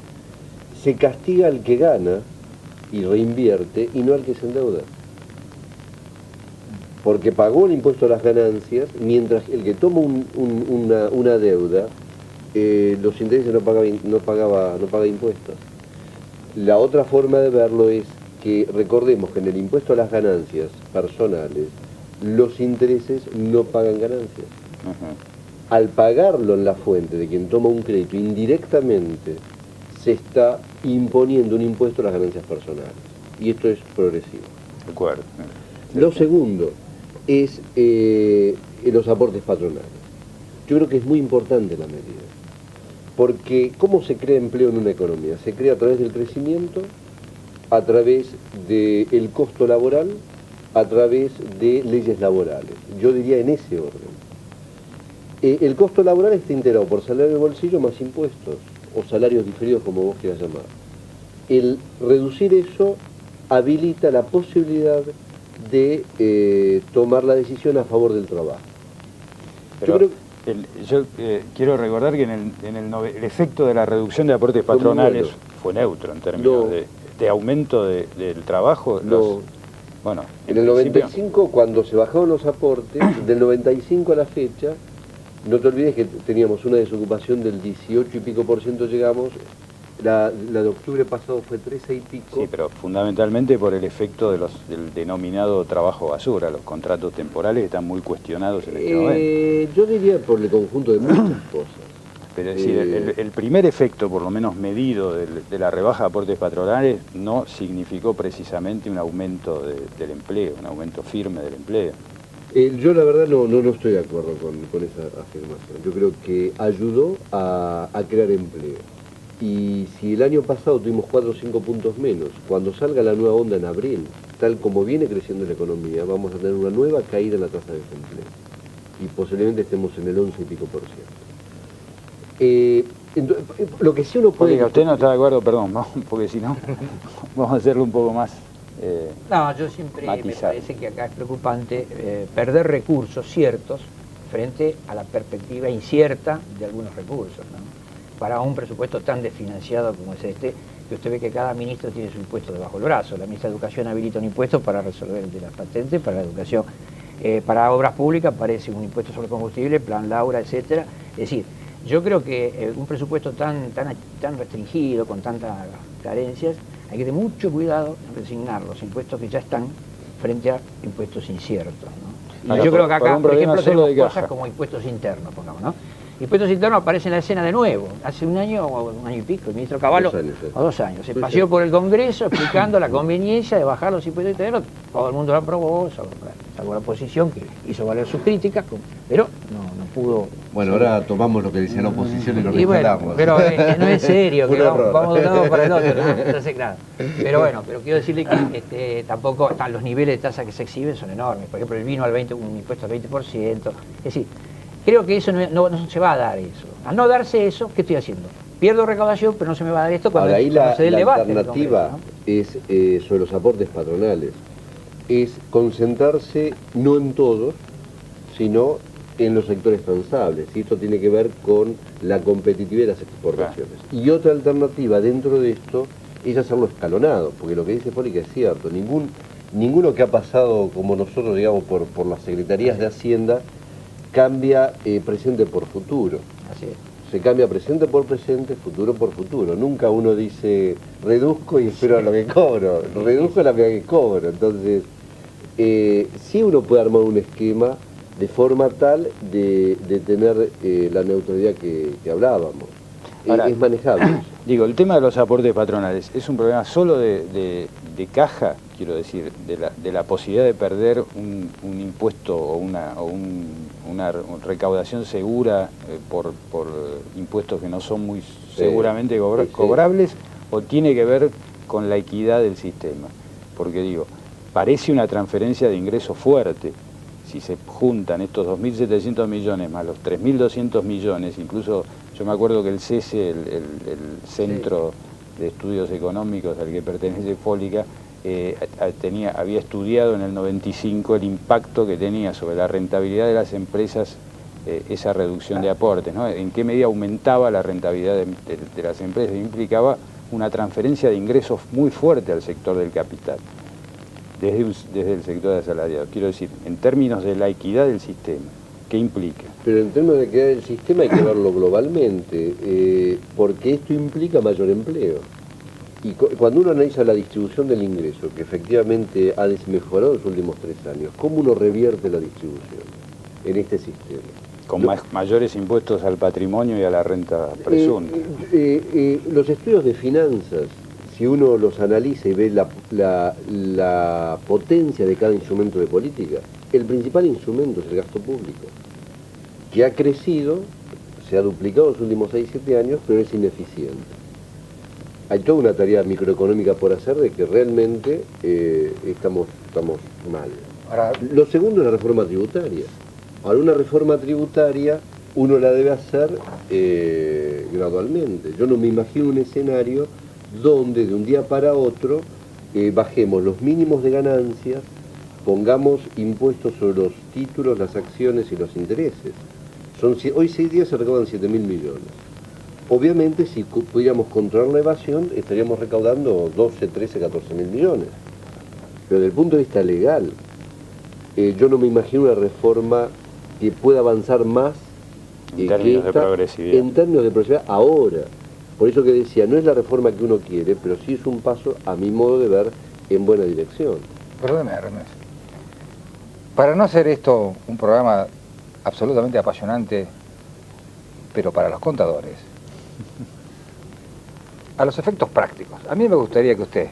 se castiga al que gana y reinvierte y no al que se endeuda. Porque pagó el impuesto a las ganancias, mientras el que toma una deuda, los intereses no paga impuestos. La otra forma de verlo es que recordemos que en el impuesto a las ganancias personales, los intereses no pagan ganancias. Al pagarlo en la fuente de quien toma un crédito, indirectamente se está imponiendo un impuesto a las ganancias personales. Y esto es progresivo. De acuerdo. Lo segundo es los aportes patronales. Yo creo que es muy importante la medida. Porque ¿cómo se crea empleo en una economía? Se crea a través del crecimiento, a través del costo laboral, a través de leyes laborales. Yo diría en ese orden. El costo laboral está integrado por salario de bolsillo más impuestos, o salarios diferidos como vos quieras llamar. El reducir eso habilita la posibilidad de tomar la decisión a favor del trabajo. Pero yo quiero recordar que el efecto de la reducción de aportes patronales fue neutro en términos de aumento del trabajo. En el 95, cuando se bajaron los aportes, del 95 a la fecha, No te olvides que teníamos una desocupación del 18 y pico por ciento, llegamos, la de octubre pasado fue 13 y pico. Sí, pero fundamentalmente por el efecto del denominado trabajo basura. Los contratos temporales están muy cuestionados en este momento. Yo diría por el conjunto de muchas cosas. Pero es decir, el primer efecto, por lo menos medido, de la rebaja de aportes patronales no significó precisamente un aumento del empleo, un aumento firme del empleo. Yo la verdad no estoy de acuerdo con esa afirmación. Yo creo que ayudó a crear empleo. Y si el año pasado tuvimos 4 o 5 puntos menos, cuando salga la nueva onda en abril, tal como viene creciendo la economía, vamos a tener una nueva caída en la tasa de desempleo. Y posiblemente estemos en el 11 y pico por ciento. Lo que sí uno puede... Oiga, usted no está de acuerdo, perdón, ¿no? Porque si no, vamos a hacerlo un poco más no, yo siempre matizado. me parece que acá es preocupante perder recursos ciertos frente a la perspectiva incierta de algunos recursos, ¿no? Para un presupuesto tan desfinanciado como es este, que usted ve que cada ministro tiene su impuesto debajo del brazo. La ministra de Educación habilita un impuesto para resolver el de las patentes, para la educación. Para obras públicas aparece un impuesto sobre combustible, plan Laura, etcétera. Es decir, yo creo que un presupuesto tan restringido, con tantas carencias, hay que tener mucho cuidado en resignar los impuestos que ya están frente a impuestos inciertos, ¿no? Y yo creo que acá, por ejemplo, tenemos cosas como impuestos internos, pongamos, ¿no? Impuestos internos aparecen en la escena de nuevo. Hace un año o un año y pico, el ministro Cavallo, o 2 años, se paseó por el Congreso explicando la conveniencia de bajar los impuestos internos. Todo el mundo lo aprobó, salvo la oposición, que hizo valer sus críticas, pero no pudo... Bueno, ahora tomamos lo que dice la oposición y lo Bueno, respetamos. pero no es serio, que vamos de un lado para el otro, ¿no? Entonces, claro. Pero bueno, pero quiero decirle que tampoco los niveles de tasa que se exhiben son enormes. Por ejemplo, el vino un impuesto al 20%. Es decir, creo que eso no se va a dar eso. Al no darse eso, ¿qué estoy haciendo? Pierdo recaudación, pero no se me va a dar esto cuando, ahora, ahí cuando se dé el debate. La alternativa es sobre los aportes patronales. Es concentrarse no en todos, sino en los sectores transables. Y esto tiene que ver con la competitividad de las exportaciones. Y otra alternativa dentro de esto es hacerlo escalonado, porque lo que dice Fólica es cierto. Ninguno que ha pasado como nosotros, digamos, por las secretarías de Hacienda, cambia presente por futuro. Así es. Se cambia presente por presente, futuro por futuro. Nunca uno dice, reduzco y espero a lo que cobro. Reduzco la que cobro. Entonces, sí uno puede armar un esquema de forma tal de tener la neutralidad que hablábamos. Ahora, es manejable. Digo, el tema de los aportes patronales es un problema solo de caja, quiero decir, de la posibilidad de perder un impuesto o una recaudación segura por impuestos que no son muy seguramente cobrables, o tiene que ver con la equidad del sistema. Porque digo, parece una transferencia de ingresos fuerte. Si se juntan estos 2.700 millones más los 3.200 millones, incluso yo me acuerdo que el CESE, el Centro de Estudios Económicos al que pertenece Fólica, había estudiado en el 95 el impacto que tenía sobre la rentabilidad de las empresas esa reducción de aportes, ¿no? En qué medida aumentaba la rentabilidad de las empresas, implicaba una transferencia de ingresos muy fuerte al sector del capital, desde el sector de asalariados. Quiero decir, en términos de la equidad del sistema, ¿qué implica? Pero en términos de equidad del sistema hay que verlo globalmente, porque esto implica mayor empleo. Y cuando uno analiza la distribución del ingreso, que efectivamente ha desmejorado en los últimos 3 años, ¿cómo uno revierte la distribución en este sistema? Con mayores impuestos al patrimonio y a la renta presunta. Los estudios de finanzas, si uno los analiza y ve la potencia de cada instrumento de política, el principal instrumento es el gasto público, que ha crecido, se ha duplicado en los últimos 6-7 años, pero es ineficiente. Hay toda una tarea microeconómica por hacer de que realmente estamos mal. Ahora, lo segundo es la reforma tributaria. Ahora, una reforma tributaria uno la debe hacer gradualmente. Yo no me imagino un escenario donde de un día para otro bajemos los mínimos de ganancias, pongamos impuestos sobre los títulos, las acciones y los intereses. Hoy 6 días se recaudan 7.000 millones. Obviamente, si pudiéramos controlar la evasión, estaríamos recaudando 12, 13, 14.000 millones. Pero desde el punto de vista legal, yo no me imagino una reforma que pueda avanzar más En términos de progresividad. En términos de progresividad ahora. Por eso que decía, no es la reforma que uno quiere, pero sí es un paso, a mi modo de ver, en buena dirección. Perdóneme, Hermes. Para no hacer esto un programa absolutamente apasionante, pero para los contadores, a los efectos prácticos, a mí me gustaría que usted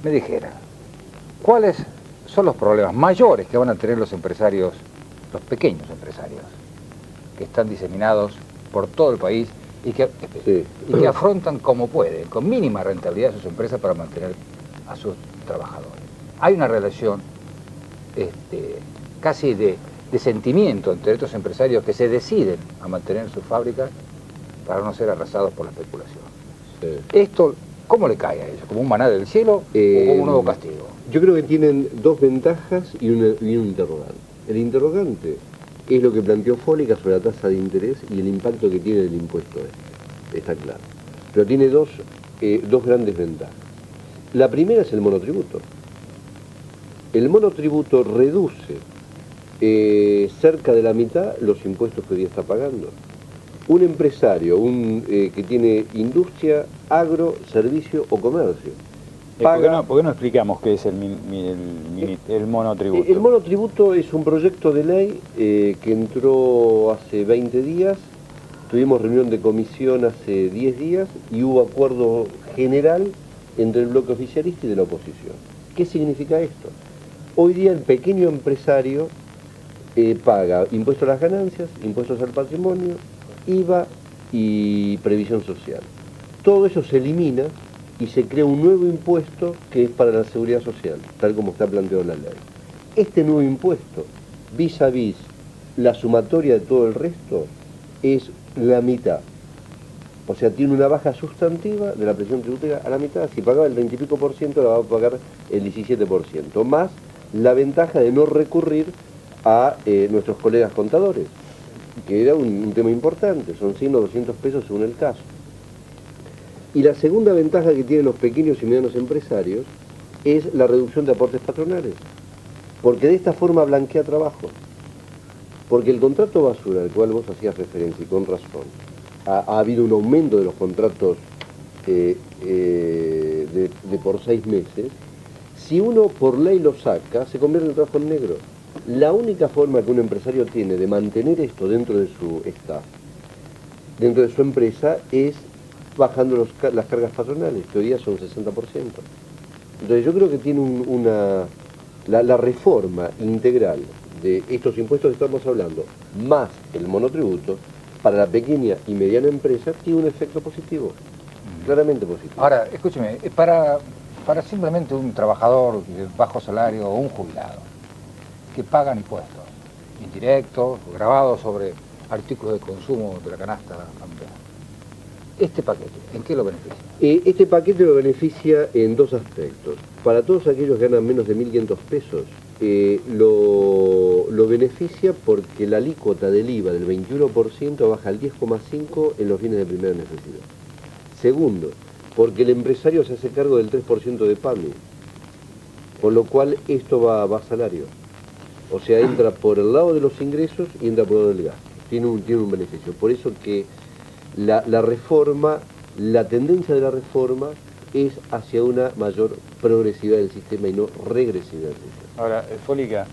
me dijera cuáles son los problemas mayores que van a tener los empresarios, los pequeños empresarios, que están diseminados por todo el país y que afrontan como pueden, con mínima rentabilidad sus empresas para mantener a sus trabajadores. Hay una relación casi de sentimiento entre estos empresarios que se deciden a mantener sus fábricas para no ser arrasados por la especulación. Esto, ¿cómo le cae a ellos? ¿Como un maná del cielo o como un nuevo castigo? Yo creo que tienen dos ventajas y un interrogante. El interrogante es lo que planteó Fólica sobre la tasa de interés y el impacto que tiene el impuesto está claro. Pero tiene dos grandes ventajas. La primera es el monotributo. El monotributo reduce cerca de la mitad los impuestos que hoy día está pagando. Un empresario que tiene industria, agro, servicio o comercio. ¿Por qué no explicamos qué es el monotributo? El monotributo es un proyecto de ley que entró hace 20 días, tuvimos reunión de comisión hace 10 días y hubo acuerdo general entre el bloque oficialista y de la oposición. ¿Qué significa esto? Hoy día el pequeño empresario paga impuestos a las ganancias, impuestos al patrimonio, IVA y previsión social. Todo eso se elimina y se crea un nuevo impuesto que es para la seguridad social, tal como está planteado en la ley. Este nuevo impuesto, vis a vis la sumatoria de todo el resto, es la mitad. O sea, tiene una baja sustantiva de la presión tributaria a la mitad. Si pagaba el 20 y pico %, la va a pagar el 17%. Más la ventaja de no recurrir a nuestros colegas contadores, que era un tema importante, son 100 o 200 pesos según el caso. Y la segunda ventaja que tienen los pequeños y medianos empresarios es la reducción de aportes patronales, porque de esta forma blanquea trabajo. Porque el contrato basura, al cual vos hacías referencia y con razón, ha habido un aumento de los contratos de por 6 meses, si uno por ley lo saca, se convierte en trabajo en negro. La única forma que un empresario tiene de mantener esto dentro de su staff, dentro de su empresa, es bajando las cargas patronales, que hoy día son 60%. Entonces yo creo que tiene la reforma integral de estos impuestos que estamos hablando, más el monotributo, para la pequeña y mediana empresa, tiene un efecto positivo, claramente positivo. Ahora, escúcheme, para simplemente un trabajador de bajo salario o un jubilado, que pagan impuestos indirectos, grabados sobre artículos de consumo de la canasta familiar, ¿este paquete en qué lo beneficia? Este paquete lo beneficia en dos aspectos. Para todos aquellos que ganan menos de 1.500 pesos, lo beneficia porque la alícuota del IVA del 21% baja al 10,5% en los bienes de primera necesidad. Segundo, porque el empresario se hace cargo del 3% de PAMI, con lo cual esto va a salario. O sea, entra por el lado de los ingresos y entra por el lado del gasto. Tiene un beneficio. Por eso que la reforma, la tendencia de la reforma es hacia una mayor progresividad del sistema y no regresividad del sistema. Ahora, Fólica,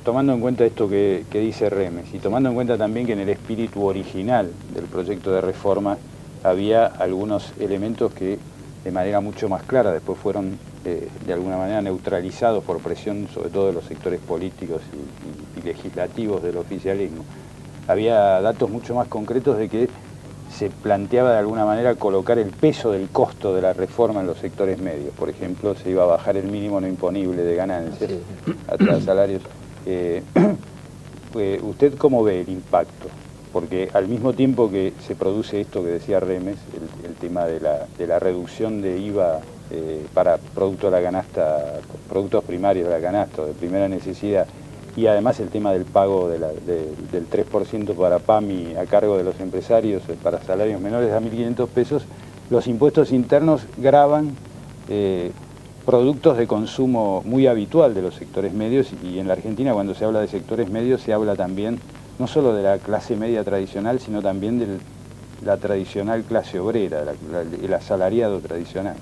tomando en cuenta esto que dice Remes y tomando en cuenta también que en el espíritu original del proyecto de reforma había algunos elementos que de manera mucho más clara después fueron de alguna manera neutralizados por presión sobre todo de los sectores políticos y legislativos del oficialismo. Había datos mucho más concretos de que se planteaba de alguna manera colocar el peso del costo de la reforma en los sectores medios. Por ejemplo, se iba a bajar el mínimo no imponible de ganancias a salarios. ¿Usted cómo ve el impacto? Porque al mismo tiempo que se produce esto que decía Remes, el tema de la reducción de IVA para productos de la canasta, productos primarios de la canasta, de primera necesidad, y además el tema del pago del 3% para PAMI a cargo de los empresarios para salarios menores a 1.500 pesos, los impuestos internos gravan productos de consumo muy habitual de los sectores medios, y en la Argentina cuando se habla de sectores medios se habla también no solo de la clase media tradicional, sino también de la tradicional clase obrera, el asalariado tradicional.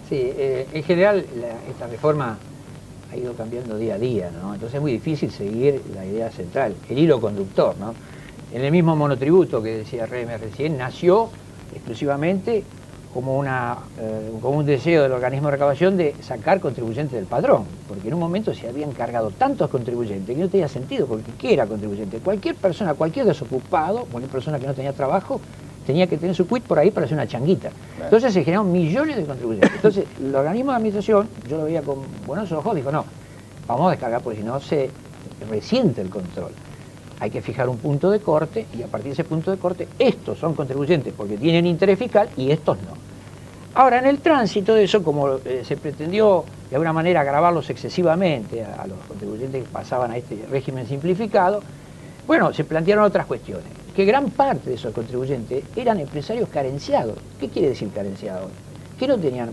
Sí, en general esta reforma ha ido cambiando día a día, ¿no? Entonces es muy difícil seguir la idea central, el hilo conductor, ¿no? En el mismo monotributo que decía Remes recién, nació exclusivamente como un deseo del organismo de recaudación de sacar contribuyentes del padrón, porque en un momento se habían cargado tantos contribuyentes que no tenía sentido, porque ¿qué era contribuyente? Cualquier persona, cualquier desocupado, cualquier persona que no tenía trabajo, tenía que tener su quit por ahí para hacer una changuita. Entonces se generaron millones de contribuyentes. Entonces el organismo de administración, yo lo veía con buenos ojos, dijo no, vamos a descargar porque si no se resiente el control. Hay que fijar un punto de corte y a partir de ese punto de corte estos son contribuyentes porque tienen interés fiscal y estos no. Ahora, en el tránsito de eso, como se pretendió de alguna manera gravarlos excesivamente a los contribuyentes que pasaban a este régimen simplificado, bueno, se plantearon otras cuestiones, que gran parte de esos contribuyentes eran empresarios carenciados. ¿Qué quiere decir carenciados? Que no tenían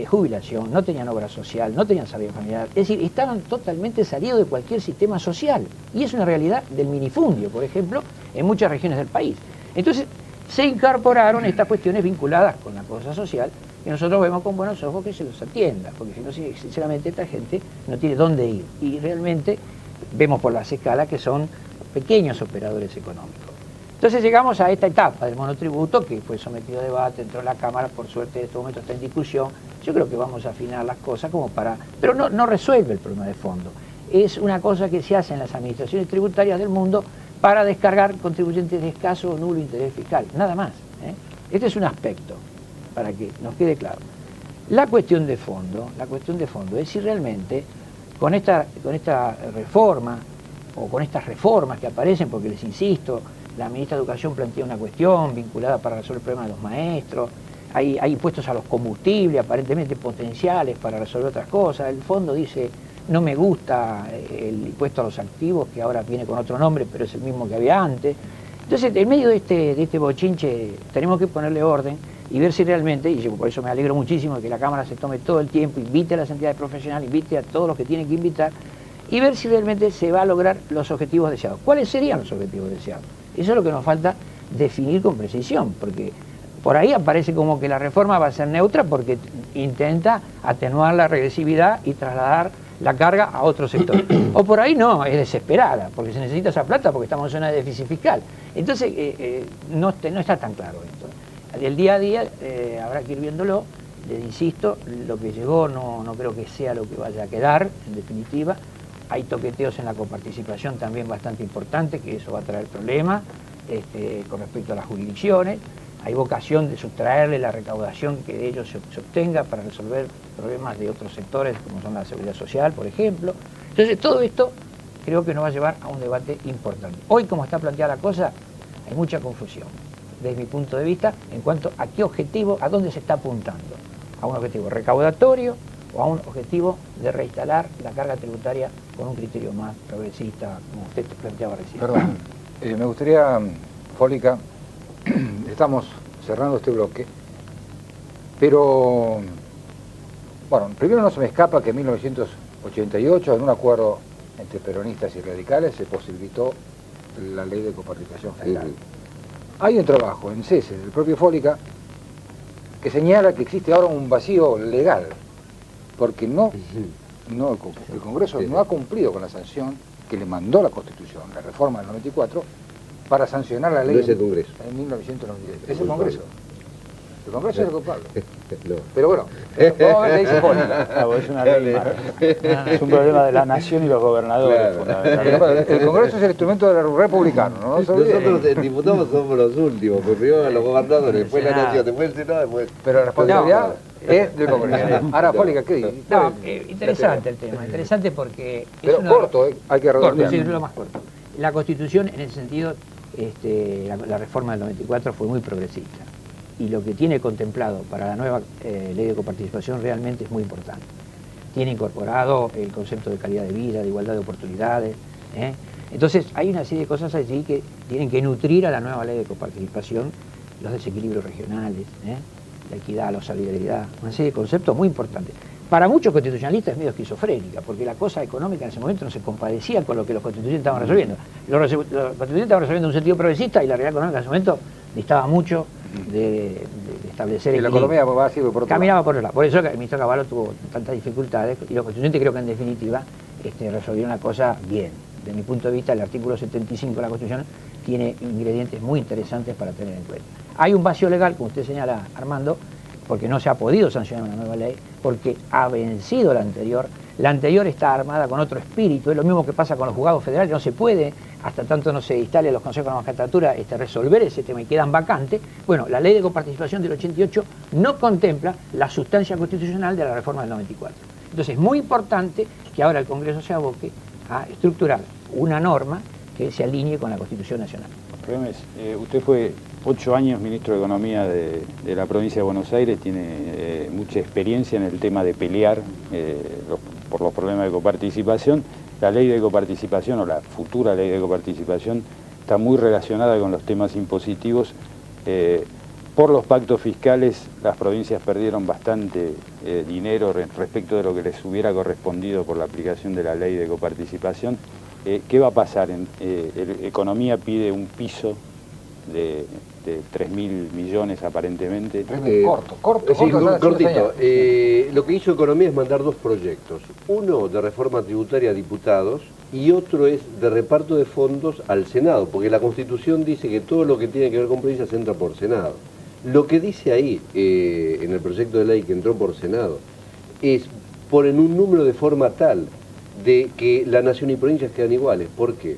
jubilación, no tenían obra social, no tenían salud familiar, es decir, estaban totalmente salidos de cualquier sistema social. Y es una realidad del minifundio, por ejemplo, en muchas regiones del país. Entonces, se incorporaron estas cuestiones vinculadas con la cosa social, que nosotros vemos con buenos ojos que se los atienda, porque si no, sinceramente, esta gente no tiene dónde ir. Y realmente vemos por las escalas que son pequeños operadores económicos. Entonces llegamos a esta etapa del monotributo que fue sometido a debate, entró en la Cámara, por suerte en este momento está en discusión. Yo creo que vamos a afinar las cosas como para... Pero no resuelve el problema de fondo. Es una cosa que se hace en las administraciones tributarias del mundo para descargar contribuyentes de escaso o nulo interés fiscal, nada más. Este es un aspecto, para que nos quede claro. La cuestión de fondo es si realmente con esta reforma, o con estas reformas que aparecen, porque les insisto, la ministra de Educación plantea una cuestión vinculada para resolver el problema de los maestros, hay impuestos a los combustibles aparentemente potenciales para resolver otras cosas, el fondo dice, no me gusta el impuesto a los activos, que ahora viene con otro nombre, pero es el mismo que había antes. Entonces, en medio de este bochinche, tenemos que ponerle orden y ver si realmente, y yo por eso me alegro muchísimo de que la Cámara se tome todo el tiempo, invite a las entidades profesionales, invite a todos los que tienen que invitar, y ver si realmente se va a lograr los objetivos deseados. ¿Cuáles serían los objetivos deseados? Eso es lo que nos falta definir con precisión, porque por ahí aparece como que la reforma va a ser neutra porque intenta atenuar la regresividad y trasladar la carga a otro sector. O por ahí no, es desesperada, porque se necesita esa plata porque estamos en zona de déficit fiscal. Entonces, no está tan claro esto. El día a día habrá que ir viéndolo. Les insisto, lo que llegó no creo que sea lo que vaya a quedar, en definitiva. Hay toqueteos en la coparticipación también bastante importantes, que eso va a traer problemas con respecto a las jurisdicciones. Hay vocación de sustraerle la recaudación que de ellos se obtenga para resolver problemas de otros sectores, como son la seguridad social, por ejemplo. Entonces, todo esto creo que nos va a llevar a un debate importante. Hoy, como está planteada la cosa, hay mucha confusión, desde mi punto de vista, en cuanto a qué objetivo, a dónde se está apuntando. A un objetivo recaudatorio o a un objetivo de reinstalar la carga tributaria con un criterio más progresista, como usted planteaba recién. Perdón, me gustaría, Fólica, estamos cerrando este bloque, pero, bueno, primero no se me escapa que en 1988, en un acuerdo entre peronistas y radicales, se posibilitó la ley de coparticipación general. Hay un trabajo en CESE del propio Fólica que señala que existe ahora un vacío legal, porque el Congreso no ha cumplido con la sanción que le mandó la Constitución, la reforma del 94, para sancionar la ley no es el Congreso. En 1993. Es el Congreso. El Congreso es el culpable. No. Pero bueno, vamos a ver qué dice Fólica. Es una ley es un problema de la nación y los gobernadores. Claro. El Congreso es el instrumento republicano, ¿no? Nosotros diputados somos los últimos, porque primero los gobernadores, después la nación, después el Senado, después... Pero la responsabilidad es del Congreso. Ahora, Fólica, ¿qué dice? No, interesante el tema, interesante porque... Pero corto, hay que redondear. Sí, lo más corto. La Constitución, en ese sentido, la reforma del 94 fue muy progresista. Y lo que tiene contemplado para la nueva ley de coparticipación realmente es muy importante. Tiene incorporado el concepto de calidad de vida, de igualdad de oportunidades. Entonces hay una serie de cosas allí que tienen que nutrir a la nueva ley de coparticipación, los desequilibrios regionales, la equidad, la solidaridad, una serie de conceptos muy importantes. para muchos constitucionalistas es medio esquizofrénica, porque la cosa económica en ese momento no se compadecía con lo que los constituyentes estaban resolviendo. Los constituyentes estaban resolviendo en un sentido progresista y la realidad económica en ese momento distaba mucho de establecer... Y la economía va así por otro caminaba lado. por otro lado. Por eso que el ministro Cavallo tuvo tantas dificultades y los constituyentes creo que en definitiva resolvieron la cosa bien. De mi punto de vista, el artículo 75 de la Constitución tiene ingredientes muy interesantes para tener en cuenta. Hay un vacío legal, como usted señala, Armando, porque no se ha podido sancionar una nueva ley, porque ha vencido la anterior está armada con otro espíritu, es lo mismo que pasa con los juzgados federales, no se puede, hasta tanto no se instale los consejos de la magistratura, resolver ese tema y quedan vacantes. Bueno, la ley de coparticipación del 88 no contempla la sustancia constitucional de la reforma del 94. Entonces es muy importante que ahora el Congreso se aboque a estructurar una norma que se alinee con la Constitución Nacional. Remes, usted fue 8 años ministro de Economía de la provincia de Buenos Aires, tiene mucha experiencia en el tema de pelear por los problemas de coparticipación. La ley de coparticipación o la futura ley de coparticipación está muy relacionada con los temas impositivos. Por los pactos fiscales las provincias perdieron bastante dinero respecto de lo que les hubiera correspondido por la aplicación de la ley de coparticipación. ¿Qué va a pasar? Economía pide un piso de 3.000 millones aparentemente. Cortito. Lo que hizo Economía es mandar 2 proyectos. Uno de reforma tributaria a diputados y otro es de reparto de fondos al Senado, porque la Constitución dice que todo lo que tiene que ver con provincias entra por Senado. Lo que dice ahí, en el proyecto de ley que entró por Senado, es ponen un número de forma tal de que la nación y provincias quedan iguales. ¿Por qué?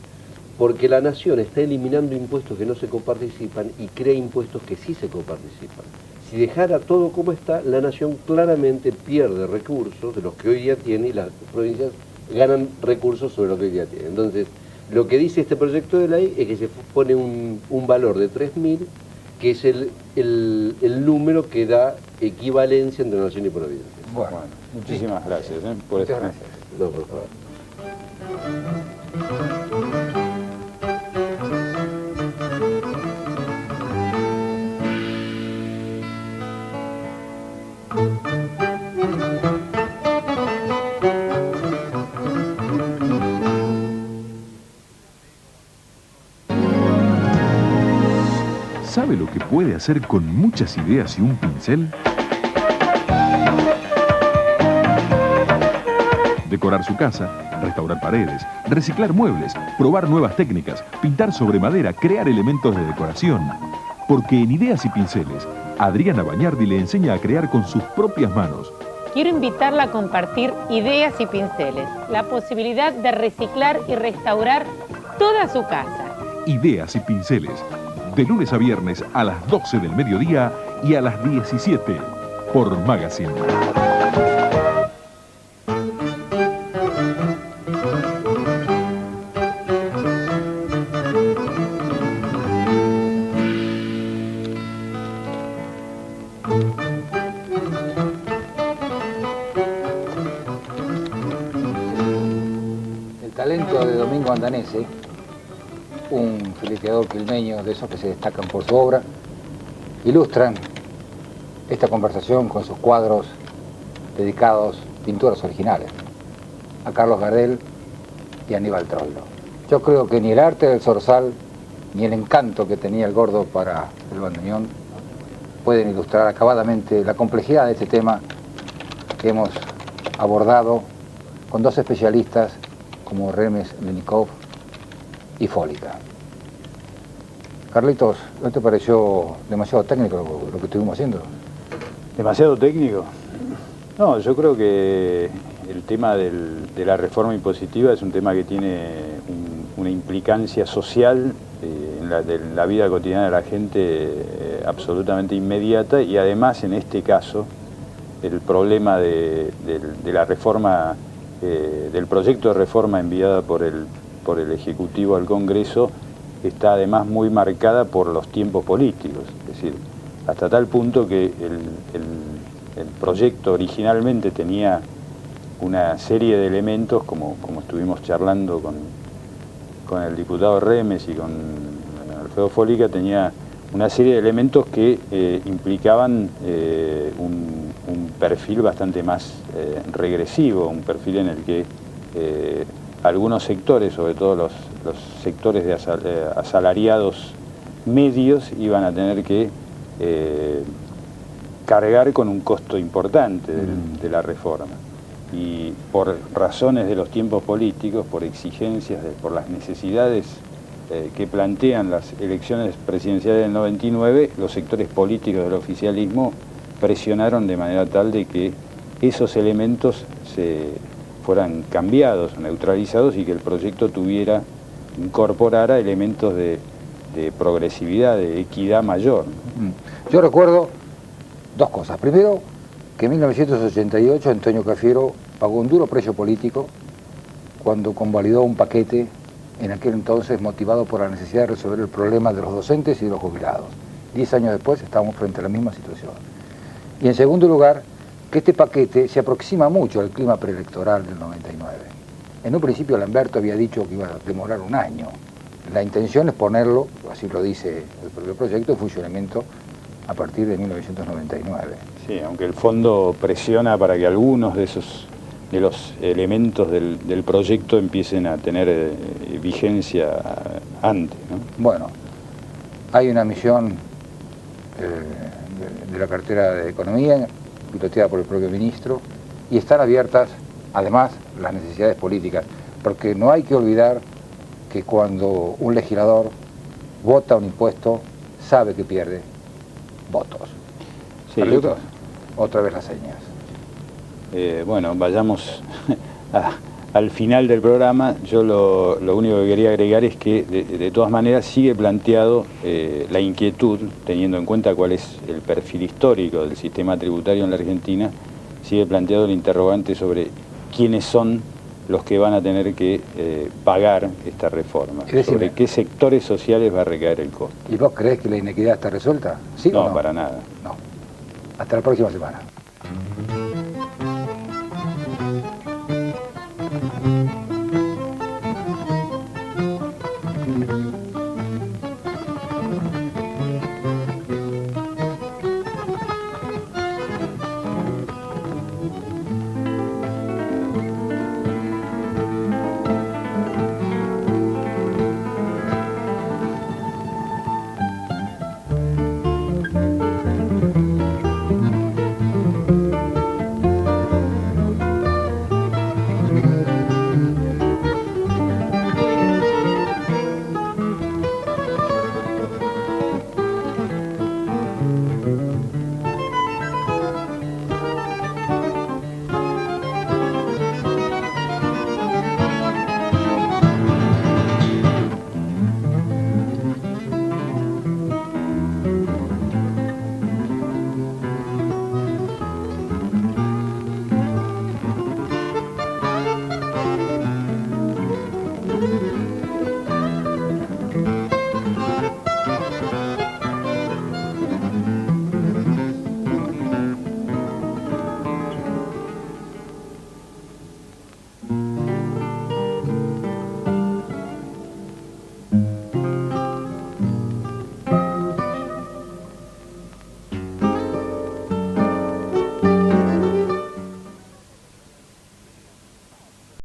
Porque la nación está eliminando impuestos que no se coparticipan y crea impuestos que sí se coparticipan. Si dejara todo como está, la nación claramente pierde recursos de los que hoy día tiene y las provincias ganan recursos sobre lo que hoy día tienen. Entonces, lo que dice este proyecto de ley es que se pone un valor de 3.000, que es el número que da equivalencia entre nación y provincia. Bueno, muchísimas gracias por esta. No, por favor. ¿Sabe lo que puede hacer con muchas ideas y un pincel? Decorar su casa, restaurar paredes, reciclar muebles, probar nuevas técnicas, pintar sobre madera, crear elementos de decoración. Porque en Ideas y Pinceles, Adriana Bañardi le enseña a crear con sus propias manos. Quiero invitarla a compartir Ideas y Pinceles, la posibilidad de reciclar y restaurar toda su casa. Ideas y Pinceles, de lunes a viernes a las 12 del mediodía y a las 17 por Magazine. El talento de Domingo Andanese, un fileteador quilmeño de esos que se destacan por su obra, ilustran esta conversación con sus cuadros dedicados, pinturas originales, a Carlos Gardel y a Aníbal Troilo. Yo creo que ni el arte del zorzal, ni el encanto que tenía el gordo para el bandoneón pueden ilustrar acabadamente la complejidad de este tema que hemos abordado con 2 especialistas como Remes Lenikov y Fólica. Carlitos, ¿no te pareció demasiado técnico lo que estuvimos haciendo? ¿Demasiado técnico? No, yo creo que el tema de la reforma impositiva es un tema que tiene una implicancia social en la vida cotidiana de la gente absolutamente inmediata, y además en este caso el problema de la reforma, del proyecto de reforma enviada por el Ejecutivo al Congreso, está además muy marcada por los tiempos políticos, es decir, hasta tal punto que el proyecto originalmente tenía una serie de elementos, como estuvimos charlando con el diputado Remes y con Alfredo Fólica, tenía una serie de elementos que implicaban un perfil bastante más regresivo, un perfil en el que algunos sectores, sobre todo los sectores de asalariados medios, iban a tener que cargar con un costo importante de la reforma. Y por razones de los tiempos políticos, por exigencias, por las necesidades que plantean las elecciones presidenciales del 99, los sectores políticos del oficialismo presionaron de manera tal de que esos elementos se fueran cambiados, neutralizados, y que el proyecto incorporara elementos de progresividad, de equidad mayor. Yo recuerdo dos cosas. Primero, que en 1988 Antonio Cafiero pagó un duro precio político cuando convalidó un paquete, en aquel entonces motivado por la necesidad de resolver el problema de los docentes y de los jubilados. 10 años después estamos frente a la misma situación. Y en segundo lugar, que este paquete se aproxima mucho al clima preelectoral del 99. En un principio Lamberto había dicho que iba a demorar un año. La intención es ponerlo, así lo dice el propio proyecto, en funcionamiento a partir de 1999. Sí, aunque el fondo presiona para que algunos de los elementos del proyecto empiecen a tener vigencia antes, ¿no? Bueno, hay una misión de la cartera de Economía, piloteada por el propio ministro, y están abiertas, además, las necesidades políticas, porque no hay que olvidar que cuando un legislador vota un impuesto, sabe que pierde votos. Sí, Carlitos, otra vez las señas. Bueno, vayamos al final del programa. Yo lo único que quería agregar es que de todas maneras sigue planteado la inquietud, teniendo en cuenta cuál es el perfil histórico del sistema tributario en la Argentina, sigue planteado el interrogante sobre quiénes son los que van a tener que pagar esta reforma, sobre qué sectores sociales va a recaer el costo. ¿Y vos creés que la inequidad está resuelta? ¿Sí no, o no? Para nada. No. Hasta la próxima semana.